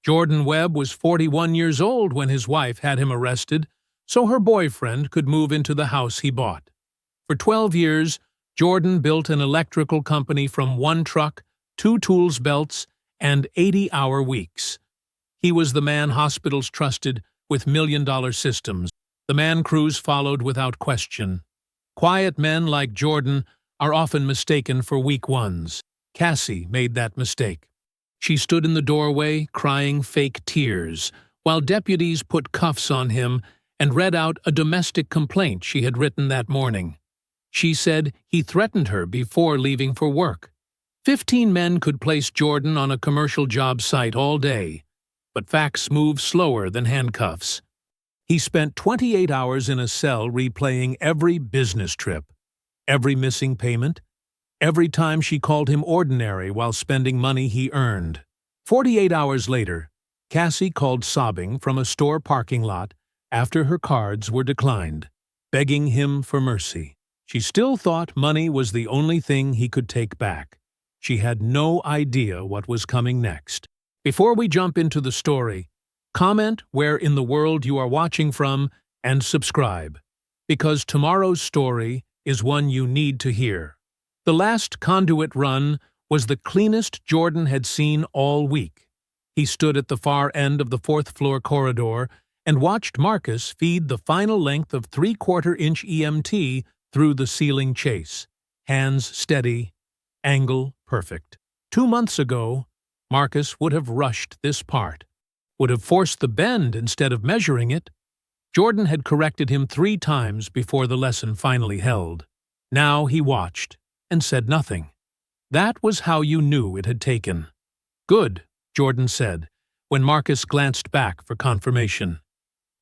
Jordan Webb was 41 years old when his wife had him arrested, so her boyfriend could move into the house he bought. For 12 years, Jordan built an electrical company from one truck, 2 tools belts, and 80-hour weeks. He was the man hospitals trusted with million-dollar systems. The man crews followed without question. Quiet men like Jordan are often mistaken for weak ones. Cassie made that mistake. She stood in the doorway, crying fake tears, while deputies put cuffs on him and read out a domestic complaint she had written that morning. She said he threatened her before leaving for work. 15 men could place Jordan on a commercial job site all day, but facts move slower than handcuffs. He spent 28 hours in a cell replaying every business trip, every missing payment, every time she called him ordinary while spending money he earned. 48 hours later, Cassie called sobbing from a store parking lot after her cards were declined, begging him for mercy. She still thought money was the only thing he could take back. She had no idea what was coming next. Before we jump into the story, comment where in the world you are watching from and subscribe, because tomorrow's story is one you need to hear. The last conduit run was the cleanest Jordan had seen all week. He stood at the far end of the 4th-floor corridor and watched Marcus feed the final length of 3/4-inch EMT through the ceiling chase. Hands steady, angle perfect. 2 months ago, Marcus would have rushed this part, would have forced the bend instead of measuring it. Jordan had corrected him 3 times before the lesson finally held. Now he watched and said nothing. That was how you knew it had taken. "Good," Jordan said, when Marcus glanced back for confirmation.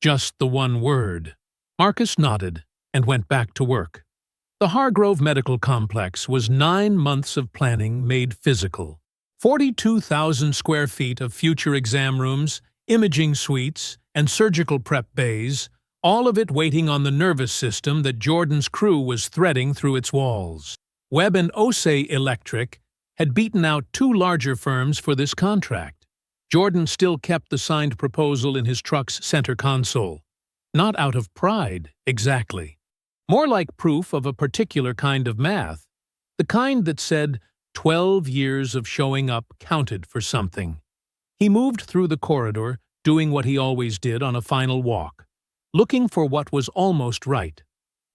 Just the one word. Marcus nodded and went back to work. The Hargrove Medical Complex was 9 months of planning made physical. 42,000 square feet of future exam rooms, imaging suites, and surgical prep bays, all of it waiting on the nervous system that Jordan's crew was threading through its walls. Webb and Osei Electric had beaten out 2 larger firms for this contract. Jordan still kept the signed proposal in his truck's center console. Not out of pride, exactly. More like proof of a particular kind of math, the kind that said 12 years of showing up counted for something. He moved through the corridor, doing what he always did on a final walk, looking for what was almost right.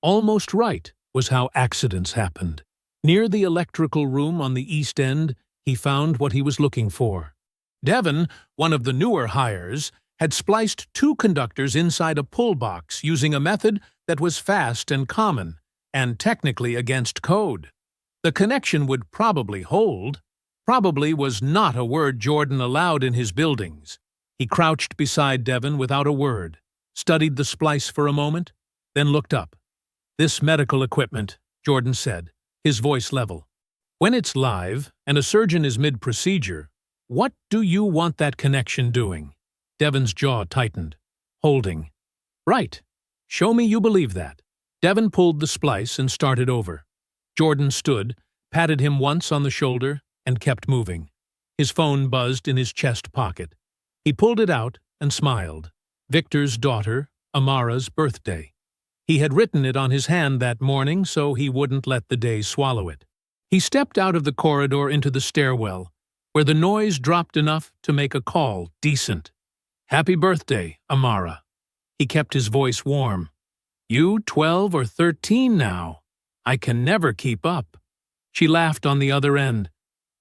Almost right was how accidents happened. Near the electrical room on the east end, he found what he was looking for. Devon, one of the newer hires, had spliced 2 conductors inside a pull box using a method that was fast and common, and technically against code. The connection would probably hold. Probably was not a word Jordan allowed in his buildings. He crouched beside Devon without a word, studied the splice for a moment, then looked up. "This medical equipment," Jordan said, his voice level. "When it's live and a surgeon is mid-procedure, what do you want that connection doing?" Devon's jaw tightened. "Holding." "Right. Show me you believe that." Devon pulled the splice and started over. Jordan stood, patted him once on the shoulder, and kept moving. His phone buzzed in his chest pocket. He pulled it out and smiled. Victor's daughter, Amara's birthday. He had written it on his hand that morning so he wouldn't let the day swallow it. He stepped out of the corridor into the stairwell, where the noise dropped enough to make a call decent. "Happy birthday, Amara." He kept his voice warm. "You 12 or 13 now. I can never keep up." She laughed on the other end.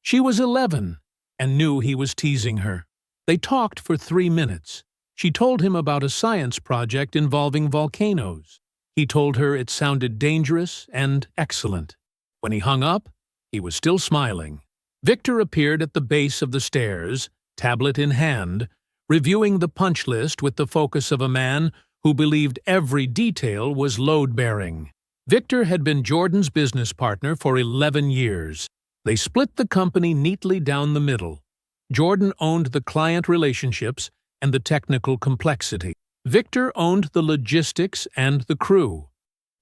She was 11 and knew he was teasing her. They talked for 3 minutes. She told him about a science project involving volcanoes. He told her it sounded dangerous and excellent. When he hung up, he was still smiling. Victor appeared at the base of the stairs, tablet in hand, reviewing the punch list with the focus of a man who believed every detail was load-bearing. Victor had been Jordan's business partner for 11 years. They split the company neatly down the middle. Jordan owned the client relationships and the technical complexity. Victor owned the logistics and the crew.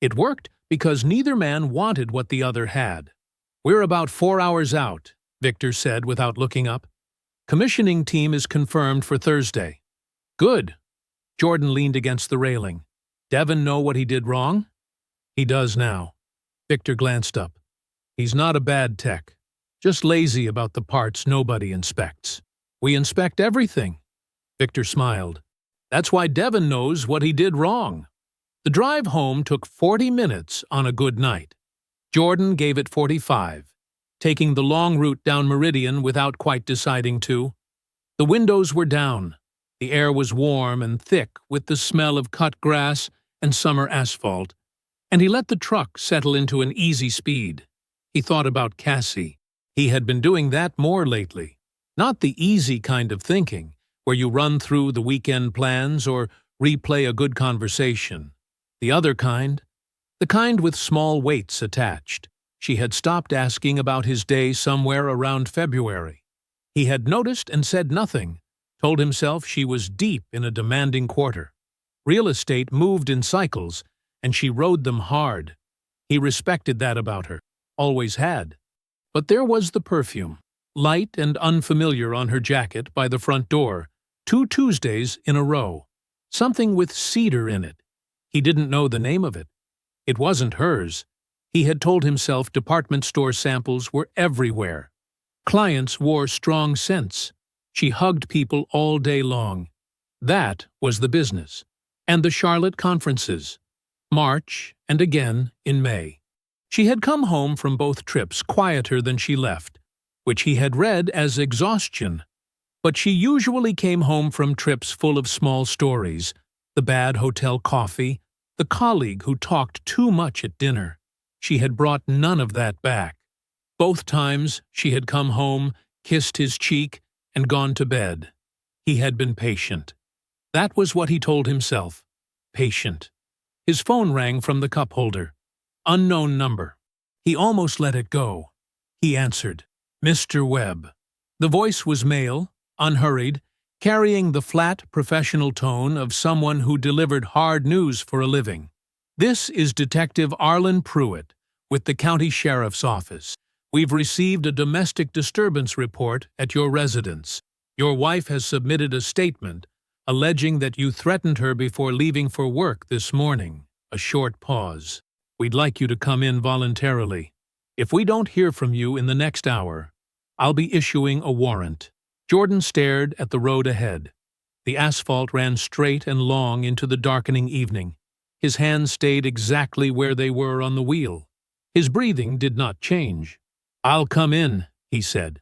It worked because neither man wanted what the other had. "We're about 4 hours out," Victor said without looking up. Commissioning team is confirmed for Thursday. Good. Jordan leaned against the railing. Devon know what he did wrong? He does now. Victor glanced up. He's not a bad tech. Just lazy about the parts nobody inspects. We inspect everything. Victor smiled. That's why Devon knows what he did wrong. The drive home took 40 minutes on a good night. Jordan gave it 45, taking the long route down Meridian without quite deciding to. The windows were down. The air was warm and thick with the smell of cut grass and summer asphalt, and he let the truck settle into an easy speed. He thought about Cassie. He had been doing that more lately. Not the easy kind of thinking, where you run through the weekend plans or replay a good conversation. The other kind. The kind with small weights attached. She had stopped asking about his day somewhere around February. He had noticed and said nothing, told himself she was deep in a demanding quarter. Real estate moved in cycles, and she rode them hard. He respected that about her, always had. But there was the perfume, light and unfamiliar on her jacket by the front door, 2 Tuesdays in a row. Something with cedar in it. He didn't know the name of it. It wasn't hers. He had told himself department store samples were everywhere. Clients wore strong scents. She hugged people all day long. That was the business. And the Charlotte conferences. March and again in May. She had come home from both trips quieter than she left, which he had read as exhaustion. But she usually came home from trips full of small stories, the bad hotel coffee, the colleague who talked too much at dinner. She had brought none of that back. Both times she had come home, kissed his cheek, and gone to bed. He had been patient. That was what he told himself. Patient. His phone rang from the cup holder. Unknown number. He almost let it go. He answered. Mr. Webb. The voice was male, unhurried, carrying the flat, professional tone of someone who delivered hard news for a living. This is Detective Arlen Pruitt with the County Sheriff's Office. We've received a domestic disturbance report at your residence. Your wife has submitted a statement alleging that you threatened her before leaving for work this morning. A short pause. We'd like you to come in voluntarily. If we don't hear from you in the next hour, I'll be issuing a warrant. Jordan stared at the road ahead. The asphalt ran straight and long into the darkening evening. His hands stayed exactly where they were on the wheel. His breathing did not change. I'll come in, he said.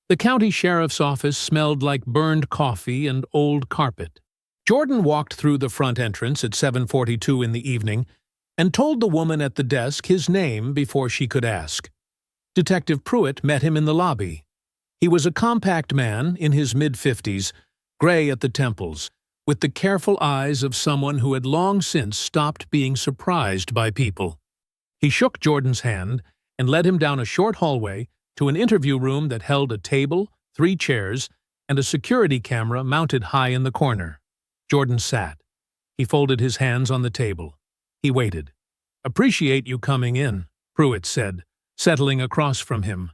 The county sheriff's office smelled like burned coffee and old carpet. Jordan walked through the front entrance at 7:42 in the evening and told the woman at the desk his name before she could ask. Detective Pruitt met him in the lobby. He was a compact man in his mid-50s, gray at the temples, with the careful eyes of someone who had long since stopped being surprised by people. He shook Jordan's hand and led him down a short hallway to an interview room that held a table, 3 chairs, and a security camera mounted high in the corner. Jordan sat. He folded his hands on the table. He waited. Appreciate you coming in, Pruitt said, settling across from him.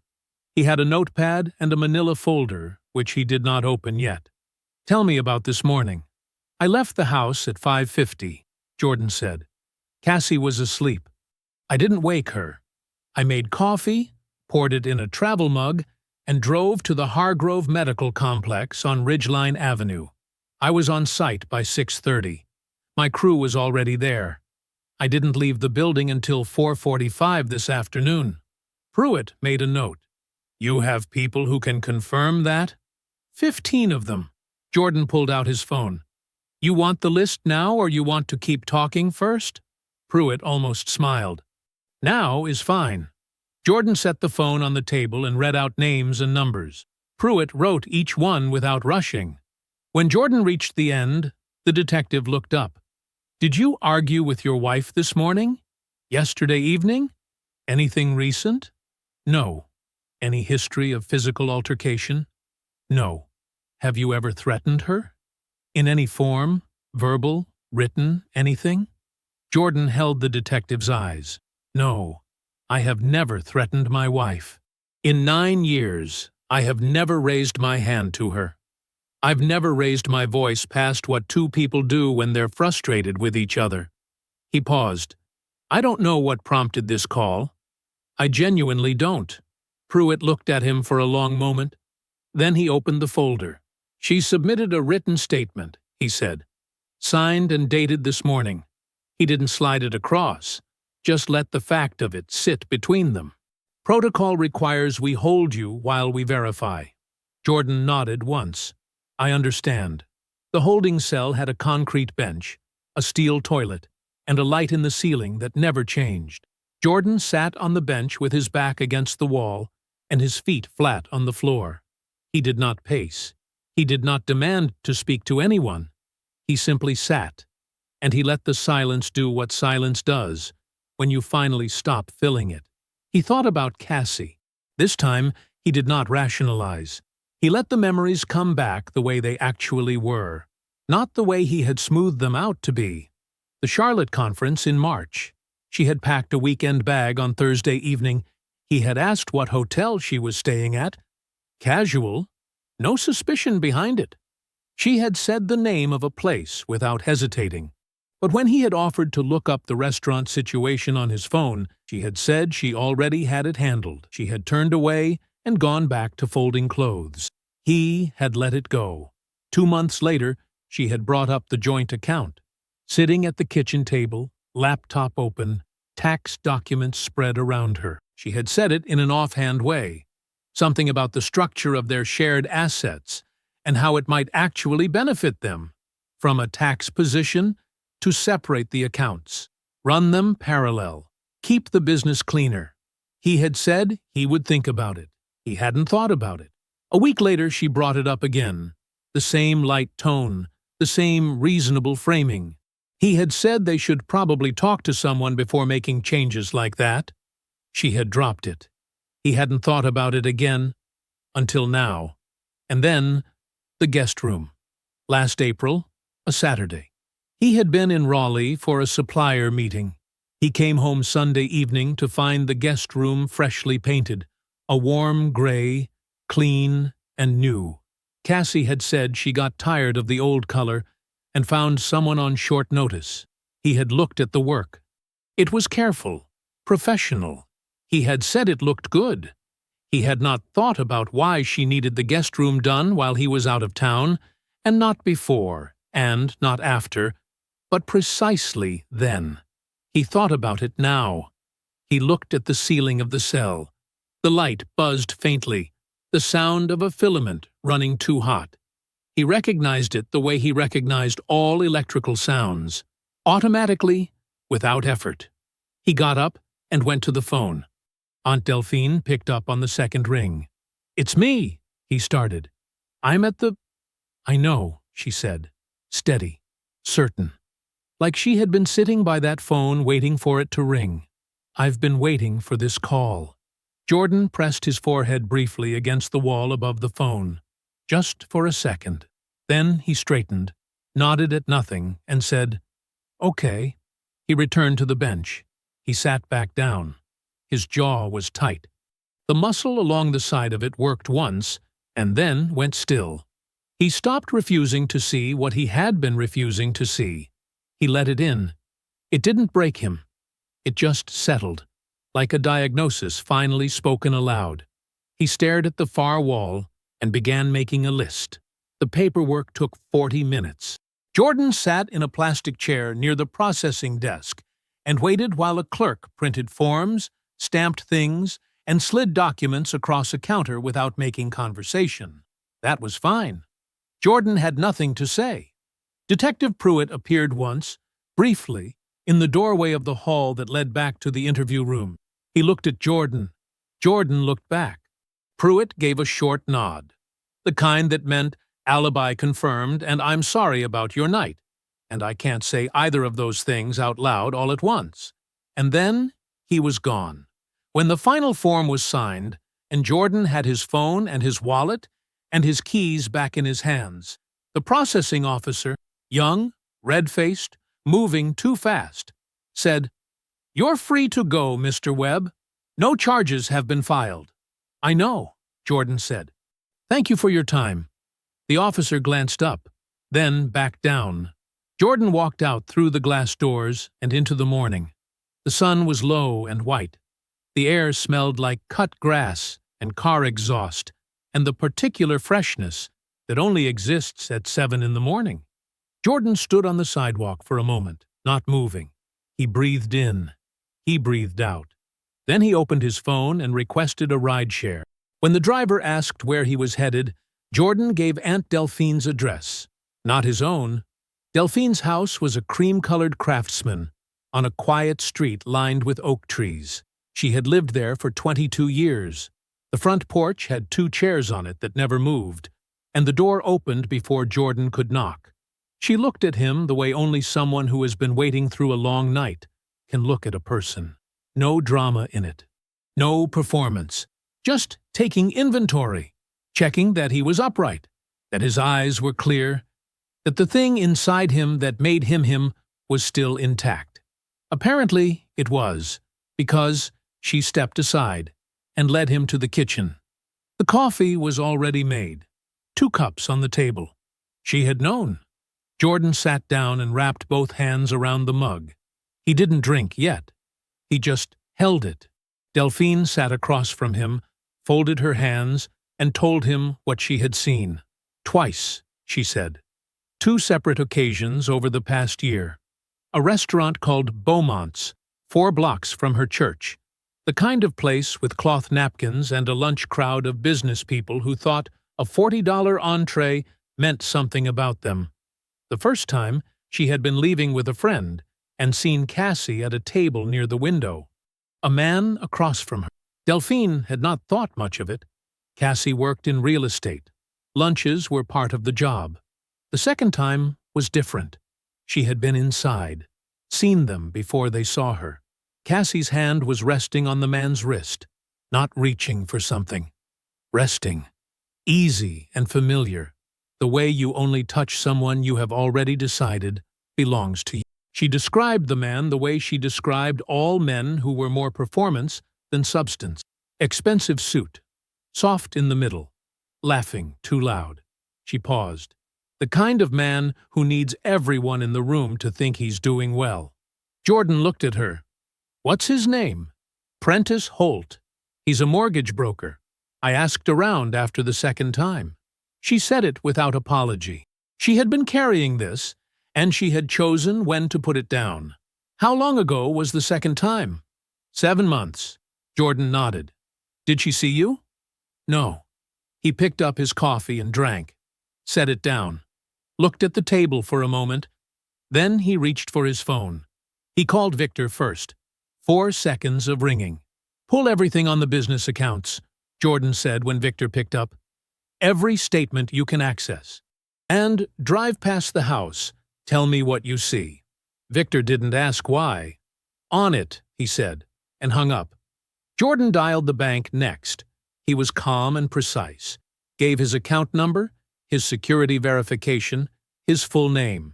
He had a notepad and a manila folder, which he did not open yet. Tell me about this morning. I left the house at 5:50, Jordan said. Cassie was asleep. I didn't wake her. I made coffee, poured it in a travel mug, and drove to the Hargrove Medical Complex on Ridgeline Avenue. I was on site by 6:30. My crew was already there. I didn't leave the building until 4:45 this afternoon. Pruitt made a note. You have people who can confirm that? 15 of them. Jordan pulled out his phone. You want the list now or you want to keep talking first? Pruitt almost smiled. Now is fine. Jordan set the phone on the table and read out names and numbers. Pruitt wrote each one without rushing. When Jordan reached the end, the detective looked up. Did you argue with your wife this morning? Yesterday evening? Anything recent? No. Any history of physical altercation? No. Have you ever threatened her? In any form, verbal, written, anything? Jordan held the detective's eyes. No, I have never threatened my wife. In 9 years, I have never raised my hand to her. I've never raised my voice past what two people do when they're frustrated with each other." He paused. "I don't know what prompted this call. I genuinely don't." Pruitt looked at him for a long moment. Then he opened the folder. "She submitted a written statement," he said. "Signed and dated this morning." He didn't slide it across. Just let the fact of it sit between them. "Protocol requires we hold you while we verify." Jordan nodded once. "I understand." The holding cell had a concrete bench, a steel toilet, and a light in the ceiling that never changed. Jordan sat on the bench with his back against the wall and his feet flat on the floor. He did not pace. He did not demand to speak to anyone. He simply sat, and he let the silence do what silence does when you finally stop filling it. He thought about Cassie. This time, he did not rationalize. He let the memories come back the way they actually were, not the way he had smoothed them out to be. The Charlotte conference in March. She had packed a weekend bag on Thursday evening. He had asked what hotel she was staying at. Casual. No suspicion behind it. She had said the name of a place without hesitating. But when he had offered to look up the restaurant situation on his phone, she had said she already had it handled. She had turned away and gone back to folding clothes. He had let it go. 2 months later, she had brought up the joint account. Sitting at the kitchen table, laptop open, tax documents spread around her. She had said it in an offhand way. Something about the structure of their shared assets and how it might actually benefit them. From a tax position, to separate the accounts. Run them parallel. Keep the business cleaner. He had said he would think about it. He hadn't thought about it. A week later, she brought it up again. The same light tone, the same reasonable framing. He had said they should probably talk to someone before making changes like that. She had dropped it. He hadn't thought about it again, until now. And then, the guest room. Last April, a Saturday. He had been in Raleigh for a supplier meeting. He came home Sunday evening to find the guest room freshly painted, a warm gray, clean and new. Cassie had said she got tired of the old color and found someone on short notice. He had looked at the work. It was careful, professional. He had said it looked good. He had not thought about why she needed the guest room done while he was out of town, and not before, and not after, but precisely then. He thought about it now. He looked at the ceiling of the cell. The light buzzed faintly, the sound of a filament running too hot. He recognized it the way he recognized all electrical sounds, automatically, without effort. He got up and went to the phone. Aunt Delphine picked up on the second ring. "It's me," he started. "I'm at the—" "I know," she said, steady, certain. Like she had been sitting by that phone waiting for it to ring. "I've been waiting for this call." Jordan pressed his forehead briefly against the wall above the phone, just for a second. Then he straightened, nodded at nothing, and said, "Okay." He returned to the bench. He sat back down. His jaw was tight. The muscle along the side of it worked once, and then went still. He stopped refusing to see what he had been refusing to see. He let it in. It didn't break him. It just settled, like a diagnosis finally spoken aloud. He stared at the far wall and began making a list. The paperwork took 40 minutes. Jordan sat in a plastic chair near the processing desk and waited while a clerk printed forms, stamped things, and slid documents across a counter without making conversation. That was fine. Jordan had nothing to say. Detective Pruitt appeared once, briefly, in the doorway of the hall that led back to the interview room. He looked at Jordan. Jordan looked back. Pruitt gave a short nod, the kind that meant alibi confirmed and I'm sorry about your night, and I can't say either of those things out loud all at once. And then he was gone. When the final form was signed, and Jordan had his phone and his wallet and his keys back in his hands, the processing officer, young, red-faced, moving too fast, said, "You're free to go, Mr. Webb. No charges have been filed." "I know," Jordan said. Thank you for your time." The officer glanced up, then back down. Jordan walked out through the glass doors and into the morning. The sun was low and white. The air smelled like cut grass and car exhaust, and the particular freshness that only exists at 7 in the morning. Jordan stood on the sidewalk for a moment, not moving. He breathed in. He breathed out. Then he opened his phone and requested a rideshare. When the driver asked where he was headed, Jordan gave Aunt Delphine's address. Not his own. Delphine's house was a cream-colored craftsman on a quiet street lined with oak trees. She had lived there for 22 years. The front porch had 2 chairs on it that never moved, and the door opened before Jordan could knock. She looked at him the way only someone who has been waiting through a long night can look at a person. No drama in it. No performance. Just taking inventory. Checking that he was upright, that his eyes were clear, that the thing inside him that made him him was still intact. Apparently it was, because she stepped aside and led him to the kitchen. The coffee was already made. 2 cups on the table. She had known. Jordan sat down and wrapped both hands around the mug. He didn't drink yet. He just held it. Delphine sat across from him, folded her hands, and told him what she had seen. Twice, she said. 2 separate occasions over the past year. A restaurant called Beaumont's, 4 blocks from her church. The kind of place with cloth napkins and a lunch crowd of business people who thought a $40 entree meant something about them. The first time, she had been leaving with a friend and seen Cassie at a table near the window. A man across from her. Delphine had not thought much of it. Cassie worked in real estate. Lunches were part of the job. The second time was different. She had been inside, seen them before they saw her. Cassie's hand was resting on the man's wrist, not reaching for something. Resting. Easy and familiar, the way you only touch someone you have already decided belongs to you. She described the man the way she described all men who were more performance than substance. Expensive suit. Soft in the middle. Laughing too loud. She paused. The kind of man who needs everyone in the room to think he's doing well. Jordan looked at her. "What's his name?" "Prentice Holt. He's a mortgage broker. I asked around after the second time." She said it without apology. She had been carrying this, and she had chosen when to put it down. "How long ago was the second time?" 7 months. Jordan nodded. "Did she see you?" "No." He picked up his coffee and drank, set it down, looked at the table for a moment. Then he reached for his phone. He called Victor first. 4 seconds of ringing. "Pull everything on the business accounts," Jordan said when Victor picked up. "Every statement you can access. And drive past the house. Tell me what you see." Victor didn't ask why. "On it," he said, and hung up. Jordan dialed the bank next. He was calm and precise. Gave his account number, his security verification, his full name.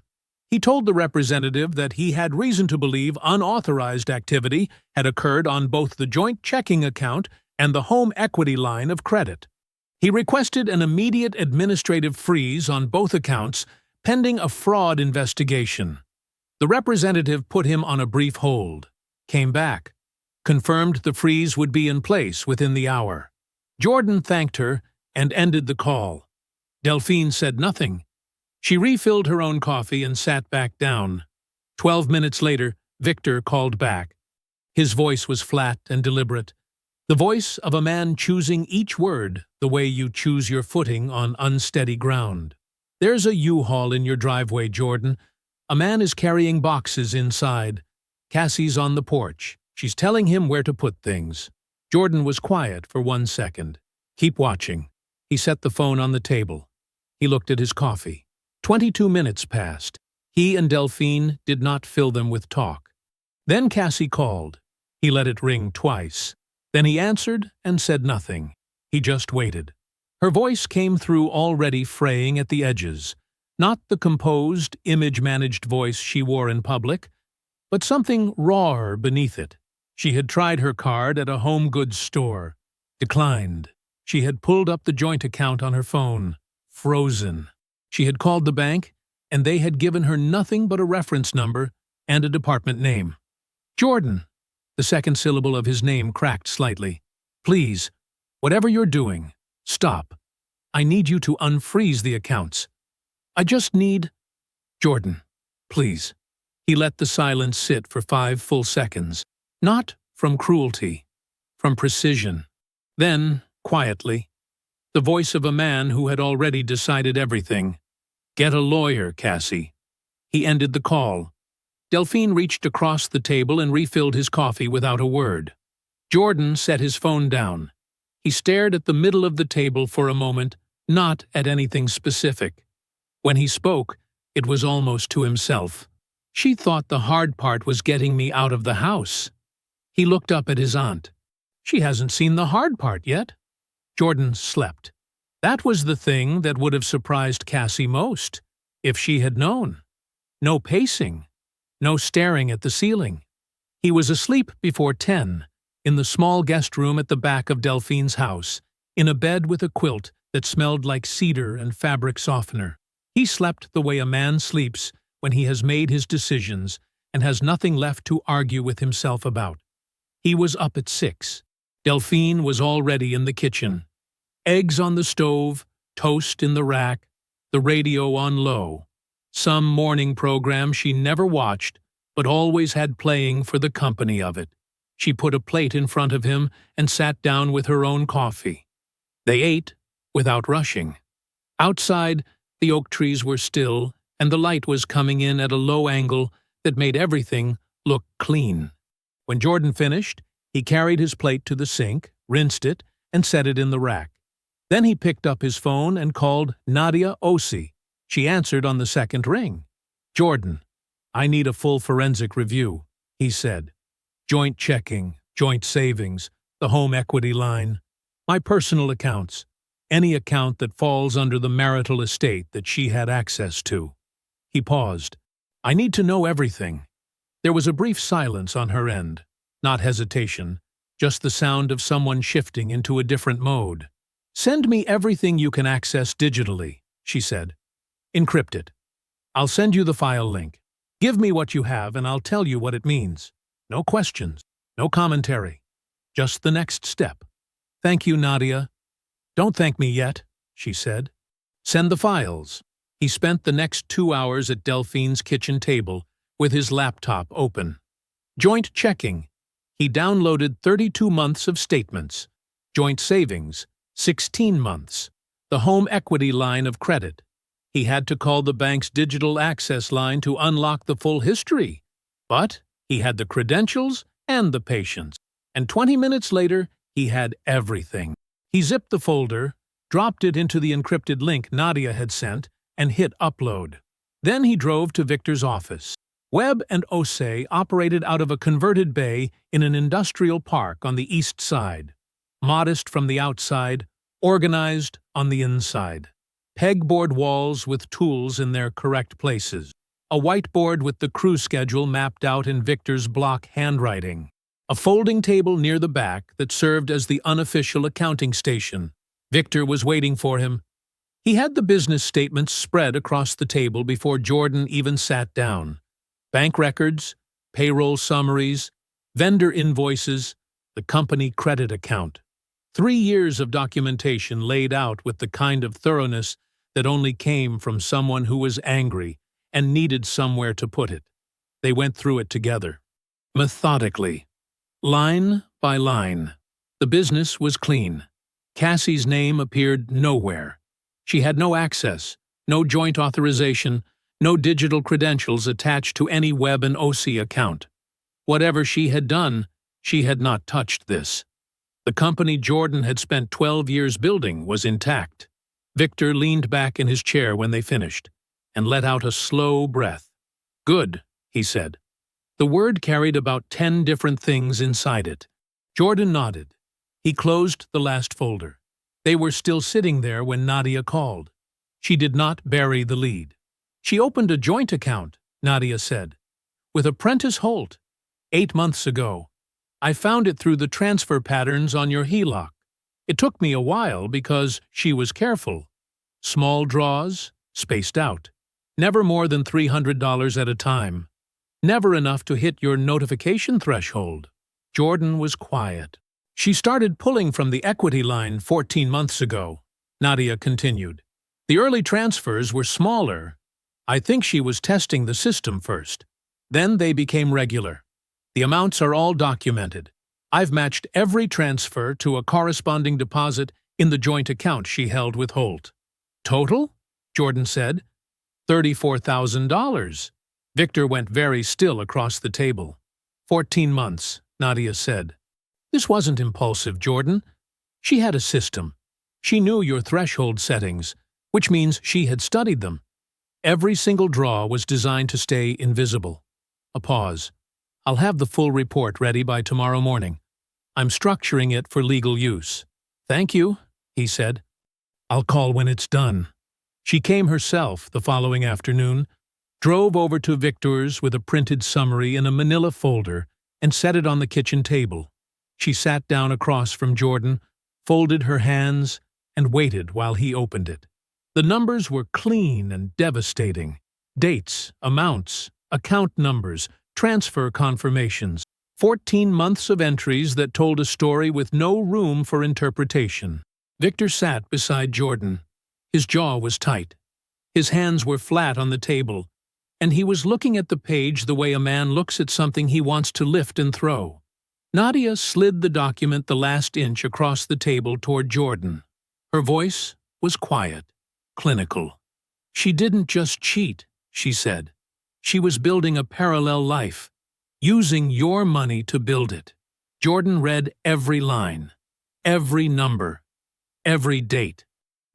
He told the representative that he had reason to believe unauthorized activity had occurred on both the joint checking account and the home equity line of credit. He requested an immediate administrative freeze on both accounts pending a fraud investigation. The representative put him on a brief hold, came back, confirmed the freeze would be in place within the hour. Jordan thanked her and ended the call. Delphine said nothing. She refilled her own coffee and sat back down. 12 minutes later, Victor called back. His voice was flat and deliberate, the voice of a man choosing each word the way you choose your footing on unsteady ground. "There's a U-Haul in your driveway, Jordan. A man is carrying boxes inside. Cassie's on the porch. She's telling him where to put things." Jordan was quiet for 1 second. "Keep watching." He set the phone on the table. He looked at his coffee. 22 minutes passed. He and Delphine did not fill them with talk. Then Cassie called. He let it ring twice. Then he answered and said nothing. He just waited. Her voice came through already fraying at the edges, not the composed, image-managed voice she wore in public, but something rawer beneath it. She had tried her card at a home goods store. Declined. She had pulled up the joint account on her phone. Frozen. She had called the bank, and they had given her nothing but a reference number and a department name. Jordan. The second syllable of his name cracked slightly. Please, whatever you're doing, stop. I need you to unfreeze the accounts. I just need… Jordan, please. He let the silence sit for 5 full seconds. Not from cruelty, from precision. Then, quietly, the voice of a man who had already decided everything. Get a lawyer, Cassie. He ended the call. Delphine reached across the table and refilled his coffee without a word. Jordan set his phone down. He stared at the middle of the table for a moment, not at anything specific. When he spoke, it was almost to himself. She thought the hard part was getting me out of the house. He looked up at his aunt. She hasn't seen the hard part yet. Jordan slept. That was the thing that would have surprised Cassie most, if she had known. No pacing. No staring at the ceiling. He was asleep before 10, in the small guest room at the back of Delphine's house, in a bed with a quilt that smelled like cedar and fabric softener. He slept the way a man sleeps when he has made his decisions and has nothing left to argue with himself about. He was up at 6. Delphine was already in the kitchen. Eggs on the stove, toast in the rack, the radio on low. Some morning program she never watched, but always had playing for the company of it. She put a plate in front of him and sat down with her own coffee. They ate without rushing. Outside, the oak trees were still, and the light was coming in at a low angle that made everything look clean. When Jordan finished, he carried his plate to the sink, rinsed it, and set it in the rack. Then he picked up his phone and called Nadia Osi. She answered on the second ring. Jordan, I need a full forensic review, he said. Joint checking, joint savings, the home equity line, my personal accounts, any account that falls under the marital estate that she had access to. He paused. I need to know everything. There was a brief silence on her end, not hesitation, just the sound of someone shifting into a different mode. Send me everything you can access digitally, she said. Encrypt it. I'll send you the file link. Give me what you have and I'll tell you what it means. No questions, no commentary. Just the next step. Thank you, Nadia. Don't thank me yet, she said. Send the files. He spent the next 2 hours at Delphine's kitchen table with his laptop open. Joint checking. He downloaded 32 months of statements. Joint savings, 16 months. The home equity line of credit. He had to call the bank's digital access line to unlock the full history. But he had the credentials and the patience. And 20 minutes later, he had everything. He zipped the folder, dropped it into the encrypted link Nadia had sent, and hit upload. Then he drove to Victor's office. Webb and Osei operated out of a converted bay in an industrial park on the east side. Modest from the outside, organized on the inside. Pegboard walls with tools in their correct places. A whiteboard with the crew schedule mapped out in Victor's block handwriting. A folding table near the back that served as the unofficial accounting station. Victor was waiting for him. He had the business statements spread across the table before Jordan even sat down. Bank records, payroll summaries, vendor invoices, the company credit account. 3 years of documentation laid out with the kind of thoroughness that only came from someone who was angry and needed somewhere to put it. They went through it together. Methodically. Line by line. The business was clean. Cassie's name appeared nowhere. She had no access, no joint authorization, no digital credentials attached to any Webb and Osei account. Whatever she had done, she had not touched this. The company Jordan had spent 12 years building was intact. Victor leaned back in his chair when they finished, and let out a slow breath. Good, he said. The word carried about 10 different things inside it. Jordan nodded. He closed the last folder. They were still sitting there when Nadia called. She did not bury the lead. She opened a joint account, Nadia said, with Apprentice Holt, 8 months ago. I found it through the transfer patterns on your HELOC. It took me a while because she was careful. Small draws, spaced out. Never more than $300 at a time. Never enough to hit your notification threshold. Jordan was quiet. She started pulling from the equity line 14 months ago. Nadia continued. The early transfers were smaller. I think she was testing the system first. Then they became regular. The amounts are all documented. I've matched every transfer to a corresponding deposit in the joint account she held with Holt. Total? Jordan said. $34,000. Victor went very still across the table. 14 months, Nadia said. This wasn't impulsive, Jordan. She had a system. She knew your threshold settings, which means she had studied them. Every single draw was designed to stay invisible. A pause. I'll have the full report ready by tomorrow morning. I'm structuring it for legal use. Thank you, he said. I'll call when it's done. She came herself the following afternoon, drove over to Victor's with a printed summary in a manila folder, and set it on the kitchen table. She sat down across from Jordan, folded her hands, and waited while he opened it. The numbers were clean and devastating. Dates, amounts, account numbers, transfer confirmations. 14 months of entries that told a story with no room for interpretation. Victor sat beside Jordan. His jaw was tight. His hands were flat on the table, and he was looking at the page the way a man looks at something he wants to lift and throw. Nadia slid the document the last inch across the table toward Jordan. Her voice was quiet, clinical. She didn't just cheat, she said. She was building a parallel life, using your money to build it. Jordan read every line, every number, every date.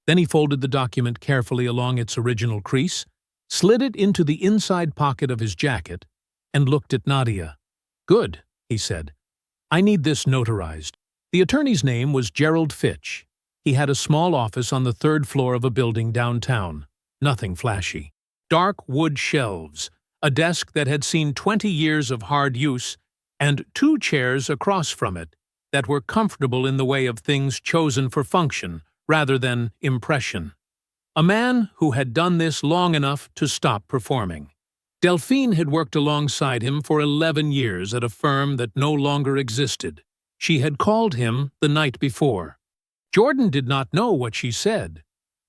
Then he folded the document carefully along its original crease, slid it into the inside pocket of his jacket, and looked at Nadia. Good, he said. I need this notarized. The attorney's name was Gerald Fitch. He had a small office on the 3rd floor of a building downtown. Nothing flashy. Dark wood shelves, a desk that had seen 20 years of hard use, and 2 chairs across from it that were comfortable in the way of things chosen for function rather than impression. A man who had done this long enough to stop performing. Delphine had worked alongside him for 11 years at a firm that no longer existed. She had called him the night before. Jordan did not know what she said,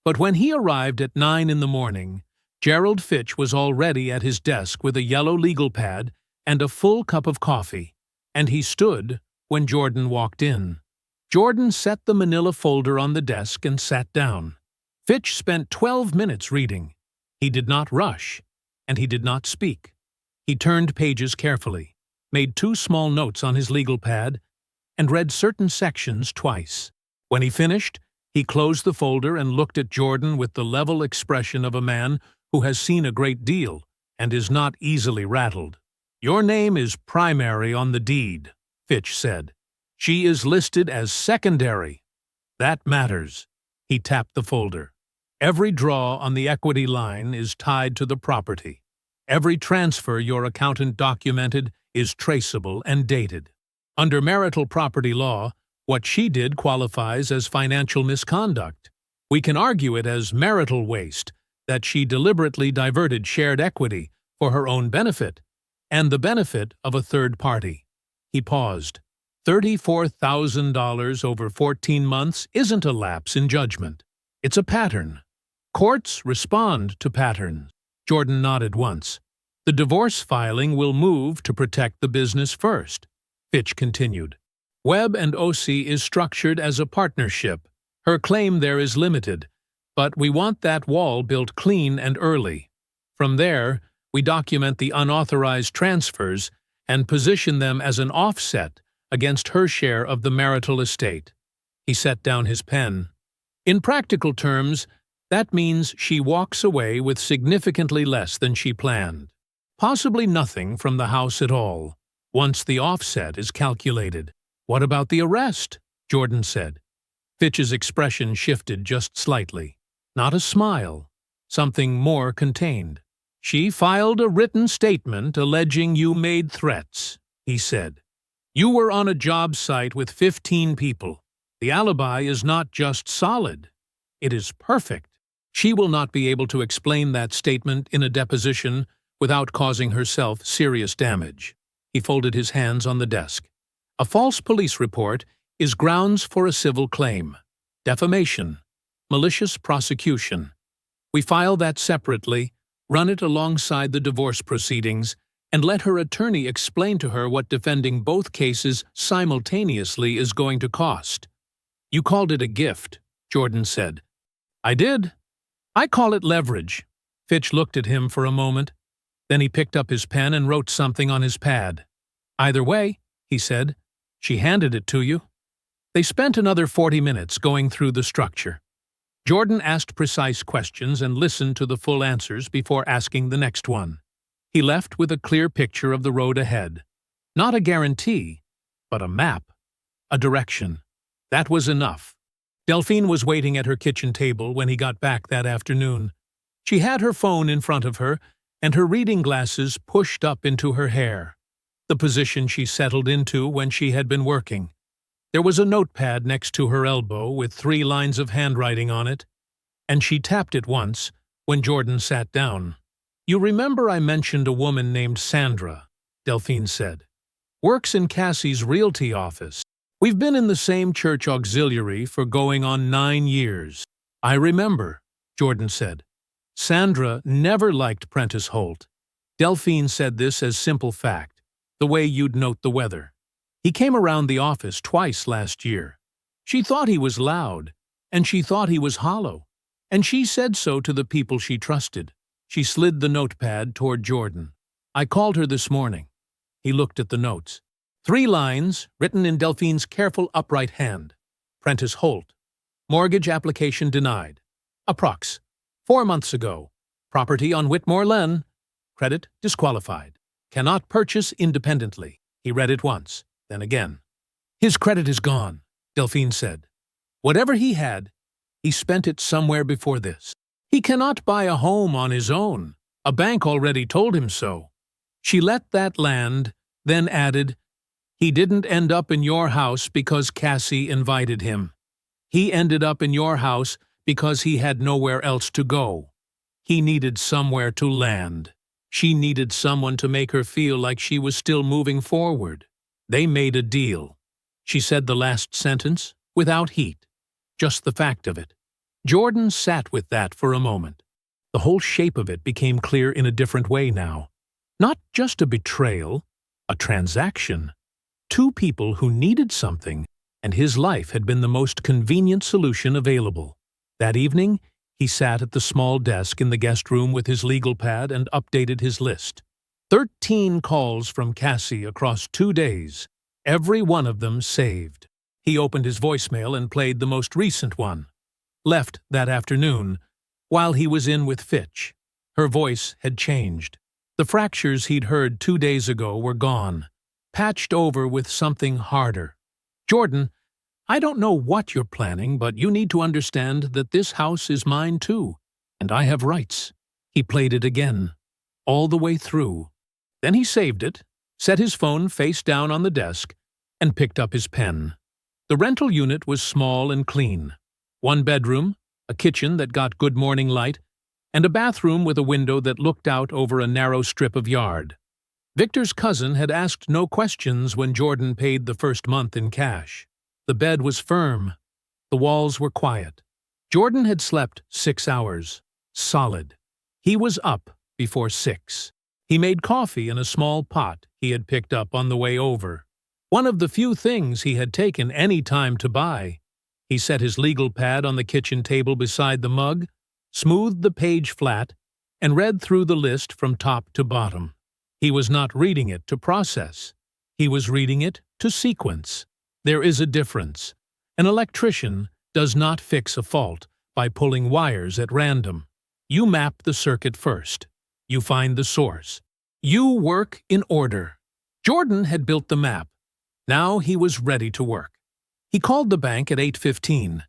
but when he arrived at 9 in the morning, Gerald Fitch was already at his desk with a yellow legal pad and a full cup of coffee, and he stood when Jordan walked in. Jordan set the manila folder on the desk and sat down. Fitch spent 12 minutes reading. He did not rush, and he did not speak. He turned pages carefully, made 2 small notes on his legal pad, and read certain sections twice. When he finished, he closed the folder and looked at Jordan with the level expression of a man who has seen a great deal and is not easily rattled. Your name is primary on the deed, Fitch said. She is listed as secondary. That matters. He tapped the folder. Every draw on the equity line is tied to the property. Every transfer your accountant documented is traceable and dated. Under marital property law, what she did qualifies as financial misconduct. We can argue it as marital waste, that she deliberately diverted shared equity for her own benefit and the benefit of a third party. He paused. $34,000 over 14 months isn't a lapse in judgment. It's a pattern. Courts respond to patterns. Jordan nodded once. The divorce filing will move to protect the business first. Fitch continued. Webb and O.C. is structured as a partnership. Her claim there is limited, but we want that wall built clean and early. From there, we document the unauthorized transfers and position them as an offset against her share of the marital estate. He set down his pen. In practical terms, that means she walks away with significantly less than she planned. Possibly nothing from the house at all, once the offset is calculated. What about the arrest? Jordan said. Fitch's expression shifted just slightly. Not a smile. Something more contained. She filed a written statement alleging you made threats, he said. You were on a job site with 15 people. The alibi is not just solid. It is perfect. She will not be able to explain that statement in a deposition without causing herself serious damage. He folded his hands on the desk. A false police report is grounds for a civil claim. Defamation. Malicious prosecution. We file that separately, run it alongside the divorce proceedings, and let her attorney explain to her what defending both cases simultaneously is going to cost. You called it a gift, Jordan said. I did. I call it leverage. Fitch looked at him for a moment. Then he picked up his pen and wrote something on his pad. Either way, he said, she handed it to you. They spent another 40 minutes going through the structure. Jordan asked precise questions and listened to the full answers before asking the next one. He left with a clear picture of the road ahead. Not a guarantee, but a map, a direction. That was enough. Delphine was waiting at her kitchen table when he got back that afternoon. She had her phone in front of her and her reading glasses pushed up into her hair, the position she settled into when she had been working. There was a notepad next to her elbow with 3 lines of handwriting on it, and she tapped it once when Jordan sat down. You remember I mentioned a woman named Sandra, Delphine said. Works in Cassie's realty office. We've been in the same church auxiliary for going on 9 years. I remember, Jordan said. Sandra never liked Prentice Holt. Delphine said this as simple fact, the way you'd note the weather. He came around the office twice last year. She thought he was loud, and she thought he was hollow, and she said so to the people she trusted. She slid the notepad toward Jordan. I called her this morning. He looked at the notes. 3 lines, written in Delphine's careful upright hand. Prentice Holt. Mortgage application denied. Approx. 4 months ago. Property on Whitmore Len. Credit disqualified. Cannot purchase independently. He read it once, then again. His credit is gone, Delphine said. Whatever he had, he spent it somewhere before this. He cannot buy a home on his own. A bank already told him so. She let that land, then added, he didn't end up in your house because Cassie invited him. He ended up in your house because he had nowhere else to go. He needed somewhere to land. She needed someone to make her feel like she was still moving forward. They made a deal. She said the last sentence without heat, just the fact of it. Jordan sat with that for a moment. The whole shape of it became clear in a different way now. Not just a betrayal, a transaction. 2 people who needed something, and his life had been the most convenient solution available. That evening, he sat at the small desk in the guest room with his legal pad and updated his list. 13 calls from Cassie across 2 days, every one of them saved. He opened his voicemail and played the most recent one. Left that afternoon, while he was in with Fitch. Her voice had changed. The fractures he'd heard 2 days ago were gone, patched over with something harder. Jordan, I don't know what you're planning, but you need to understand that this house is mine too, and I have rights. He played it again, all the way through. Then he saved it, set his phone face down on the desk, and picked up his pen. The rental unit was small and clean. 1 bedroom, a kitchen that got good morning light, and a bathroom with a window that looked out over a narrow strip of yard. Victor's cousin had asked no questions when Jordan paid the first month in cash. The bed was firm. The walls were quiet. Jordan had slept 6 hours. Solid. He was up before 6. He made coffee in a small pot he had picked up on the way over. One of the few things he had taken any time to buy. He set his legal pad on the kitchen table beside the mug, smoothed the page flat, and read through the list from top to bottom. He was not reading it to process. He was reading it to sequence. There is a difference. An electrician does not fix a fault by pulling wires at random. You map the circuit first. You find the source. You work in order. Jordan had built the map. Now he was ready to work. He called the bank at 8:15.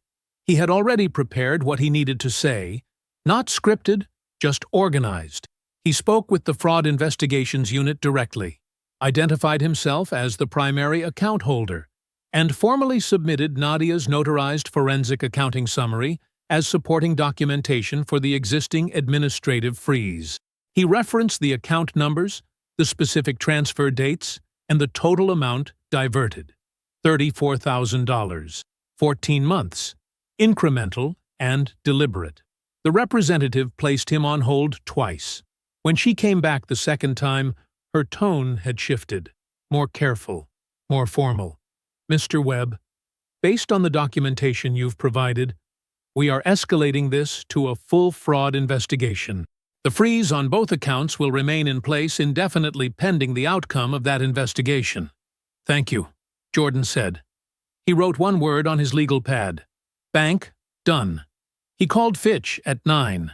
He had already prepared what he needed to say, not scripted, just organized. He spoke with the Fraud Investigations Unit directly, identified himself as the primary account holder, and formally submitted Nadia's notarized forensic accounting summary as supporting documentation for the existing administrative freeze. He referenced the account numbers, the specific transfer dates, and the total amount diverted. $34,000. 14 months. Incremental and deliberate. The representative placed him on hold twice. When she came back the second time, her tone had shifted. More careful, more formal. Mr. Webb, based on the documentation you've provided, we are escalating this to a full fraud investigation. The freeze on both accounts will remain in place indefinitely pending the outcome of that investigation. Thank you, Jordan said. He wrote one word on his legal pad. Bank, done. He called Fitch at 9.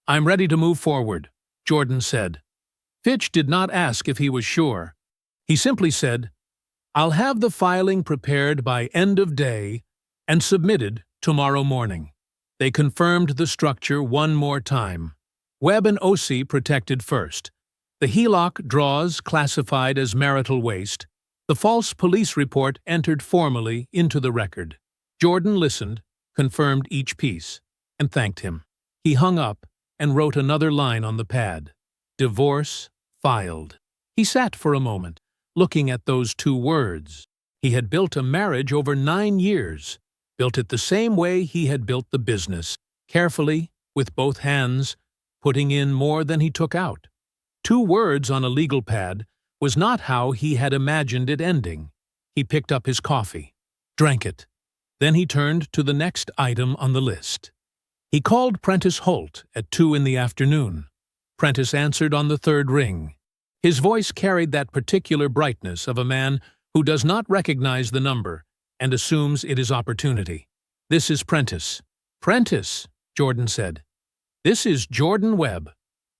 I'm ready to move forward, Jordan said. Fitch did not ask if he was sure. He simply said, I'll have the filing prepared by end of day and submitted tomorrow morning. They confirmed the structure one more time. Webb and OC protected first. The HELOC draws classified as marital waste. The false police report entered formally into the record. Jordan listened, confirmed each piece, and thanked him. He hung up and wrote another line on the pad. Divorce filed. He sat for a moment, looking at those two words. He had built a marriage over 9 years, built it the same way he had built the business, carefully, with both hands, putting in more than he took out. 2 words on a legal pad was not how he had imagined it ending. He picked up his coffee, drank it. Then he turned to the next item on the list. He called Prentice Holt at 2 in the afternoon. Prentice answered on the 3rd ring. His voice carried that particular brightness of a man who does not recognize the number and assumes it is opportunity. This is Prentice. Prentice, Jordan said. This is Jordan Webb.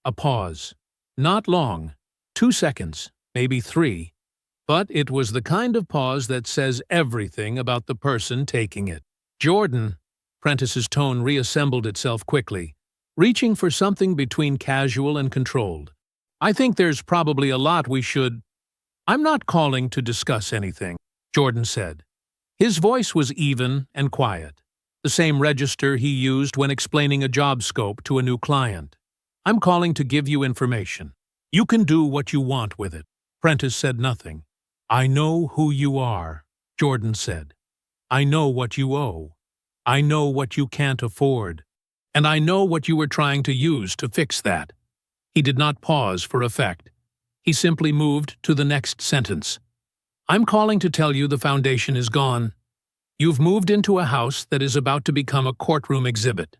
A pause. Not long. 2 seconds, maybe 3. But it was the kind of pause that says everything about the person taking it. Jordan, Prentice's tone reassembled itself quickly, reaching for something between casual and controlled. I think there's probably a lot we should— I'm not calling to discuss anything, Jordan said. His voice was even and quiet, the same register he used when explaining a job scope to a new client. I'm calling to give you information. You can do what you want with it. Prentice said nothing. I know who you are, Jordan said. I know what you owe. I know what you can't afford. And I know what you were trying to use to fix that. He did not pause for effect. He simply moved to the next sentence. I'm calling to tell you the foundation is gone. You've moved into a house that is about to become a courtroom exhibit.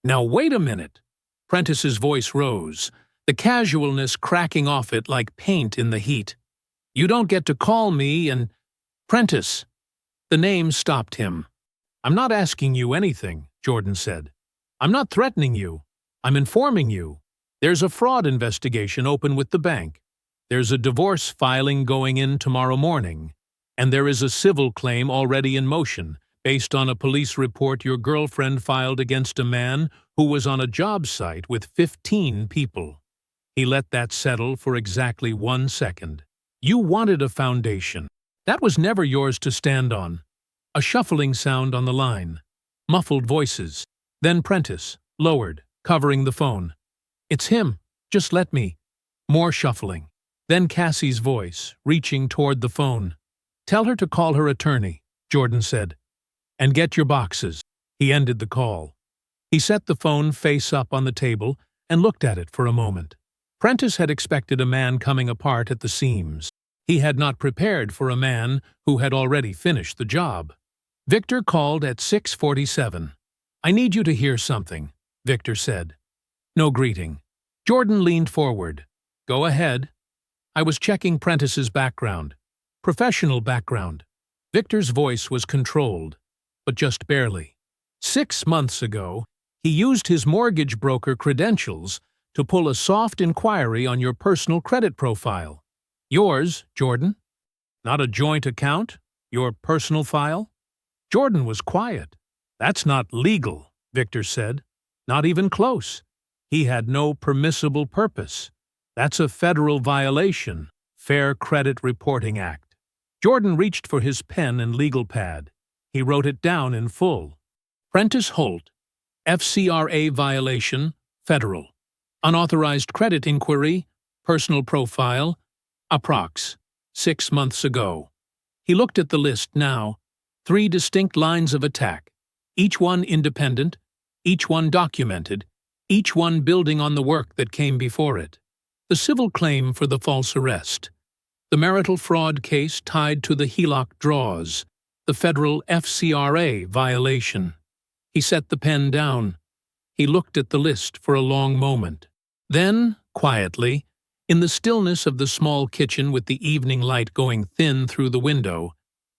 Now wait a minute. Prentice's voice rose, the casualness cracking off it like paint in the heat. You don't get to call me and— Prentice. The name stopped him. I'm not asking you anything, Jordan said. I'm not threatening you. I'm informing you. There's a fraud investigation open with the bank. There's a divorce filing going in tomorrow morning. And there is a civil claim already in motion, based on a police report your girlfriend filed against a man who was on a job site with 15 people. He let that settle for exactly 1 second. You wanted a foundation. That was never yours to stand on. A shuffling sound on the line. Muffled voices. Then Prentice, lowered, covering the phone. It's him. Just let me. More shuffling. Then Cassie's voice, reaching toward the phone. Tell her to call her attorney, Jordan said. And get your boxes. He ended the call. He set the phone face up on the table and looked at it for a moment. Prentice had expected a man coming apart at the seams. He had not prepared for a man who had already finished the job. Victor called at 6:47. I need you to hear something, Victor said. No greeting. Jordan leaned forward. Go ahead. I was checking Prentice's background. Professional background. Victor's voice was controlled, but just barely. 6 months ago, he used his mortgage broker credentials to pull a soft inquiry on your personal credit profile. Yours, Jordan. Not a joint account, your personal file. Jordan was quiet. That's not legal, Victor said. Not even close. He had no permissible purpose. That's a federal violation, Fair Credit Reporting Act. Jordan reached for his pen and legal pad. He wrote it down in full. Prentice Holt, FCRA violation, federal. Unauthorized credit inquiry, personal profile, approx. 6 months ago. He looked at the list now. 3 distinct lines of attack, each one independent, each one documented, each one building on the work that came before it. The civil claim for the false arrest, the marital fraud case tied to the HELOC draws, the federal FCRA violation. He set the pen down. He looked at the list for a long moment. Then, quietly, in the stillness of the small kitchen with the evening light going thin through the window,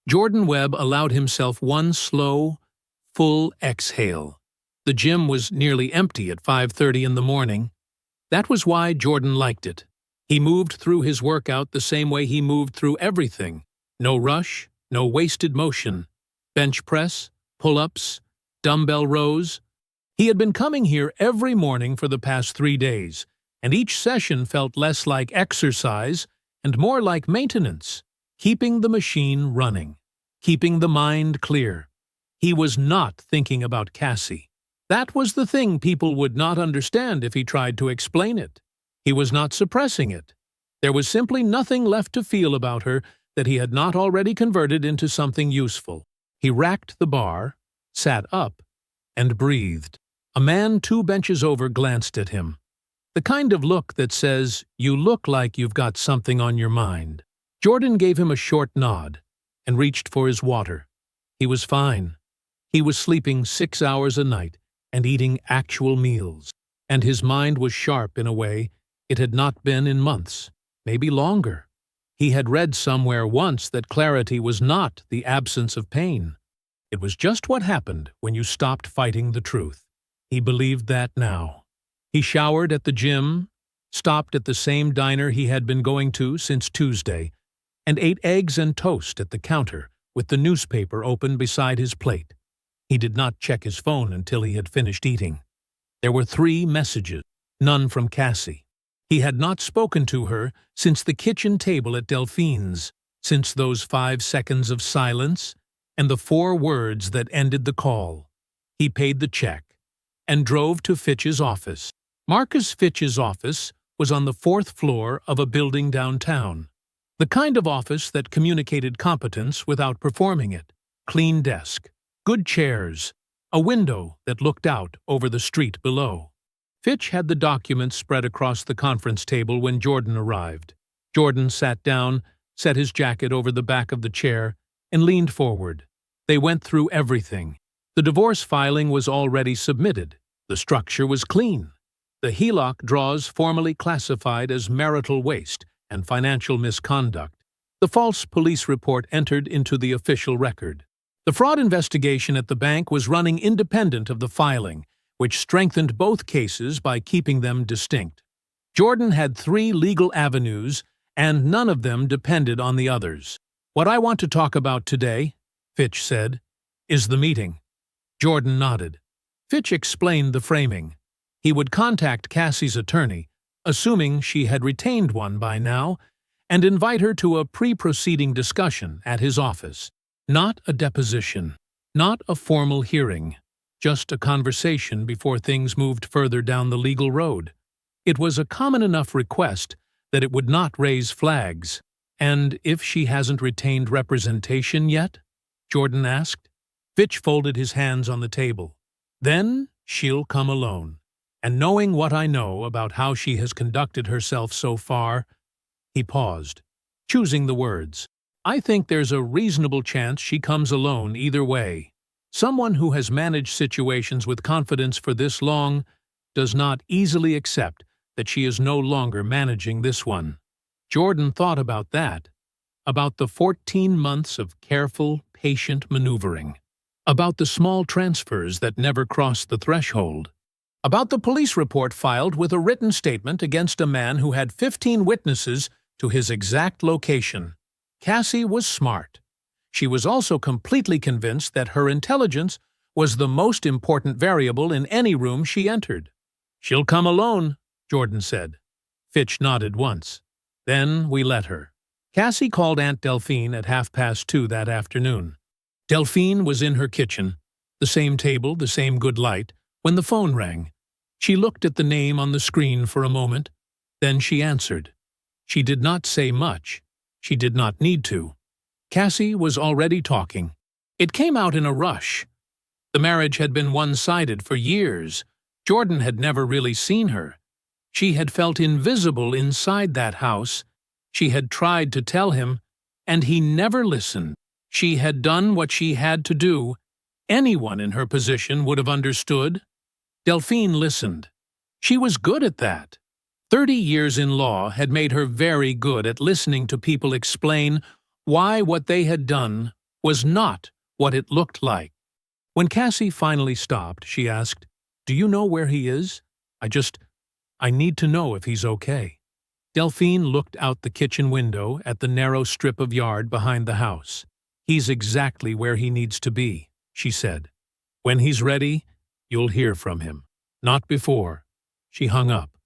Jordan Webb allowed himself one slow, full exhale. The gym was nearly empty at 5:30 in the morning. That was why Jordan liked it. He moved through his workout the same way he moved through everything. No rush, no wasted motion. Bench press, pull-ups, dumbbell rows. He had been coming here every morning for the past 3 days, and each session felt less like exercise and more like maintenance, keeping the machine running, keeping the mind clear. He was not thinking about Cassie. That was the thing people would not understand if he tried to explain it. He was not suppressing it. There was simply nothing left to feel about her that he had not already converted into something useful. He racked the bar, sat up, and breathed. A man 2 benches over glanced at him. The kind of look that says, "You look like you've got something on your mind." Jordan gave him a short nod and reached for his water. He was fine. He was sleeping 6 hours a night and eating actual meals, and his mind was sharp in a way it had not been in months, maybe longer. He had read somewhere once that clarity was not the absence of pain. It was just what happened when you stopped fighting the truth. He believed that now. He showered at the gym, stopped at the same diner he had been going to since Tuesday, and ate eggs and toast at the counter with the newspaper open beside his plate. He did not check his phone until he had finished eating. There were 3 messages, none from Cassie. He had not spoken to her since the kitchen table at Delphine's, since those 5 seconds of silence and the 4 words that ended the call. He paid the check and drove to Fitch's office. Marcus Fitch's office was on the 4th floor of a building downtown. The kind of office that communicated competence without performing it. Clean desk, good chairs, a window that looked out over the street below. Fitch had the documents spread across the conference table when Jordan arrived. Jordan sat down, set his jacket over the back of the chair, and leaned forward. They went through everything. The divorce filing was already submitted. The structure was clean. The HELOC draws formally classified as marital waste and financial misconduct. The false police report entered into the official record. The fraud investigation at the bank was running independent of the filing, which strengthened both cases by keeping them distinct. Jordan had 3 legal avenues, and none of them depended on the others. "What I want to talk about today," Fitch said, "is the meeting." Jordan nodded. Fitch explained the framing. He would contact Cassie's attorney, assuming she had retained one by now, and invite her to a pre-proceeding discussion at his office. Not a deposition, not a formal hearing, just a conversation before things moved further down the legal road. It was a common enough request that it would not raise flags. "And if she hasn't retained representation yet?" Jordan asked. Fitch folded his hands on the table. "Then she'll come alone. And knowing what I know about how she has conducted herself so far," he paused, choosing the words, "I think there's a reasonable chance she comes alone either way. Someone who has managed situations with confidence for this long does not easily accept that she is no longer managing this one." Jordan thought about that, about the 14 months of careful, patient maneuvering, about the small transfers that never crossed the threshold, about the police report filed with a written statement against a man who had 15 witnesses to his exact location. Cassie was smart. She was also completely convinced that her intelligence was the most important variable in any room she entered. "She'll come alone," Jordan said. Fitch nodded once. "Then we let her." Cassie called Aunt Delphine at 2:30 that afternoon. Delphine was in her kitchen, the same table, the same good light, when the phone rang. She looked at the name on the screen for a moment, then she answered. She did not say much. She did not need to. Cassie was already talking. It came out in a rush. The marriage had been one-sided for years. Jordan had never really seen her. She had felt invisible inside that house. She had tried to tell him, and he never listened. She had done what she had to do. Anyone in her position would have understood. Delphine listened. She was good at that. 30 years in law had made her very good at listening to people explain why what they had done was not what it looked like. When Cassie finally stopped, she asked, "Do you know where he is? I need to know if he's okay." Delphine looked out the kitchen window at the narrow strip of yard behind the house. "He's exactly where he needs to be," she said. "When he's ready, you'll hear from him. Not before." She hung up.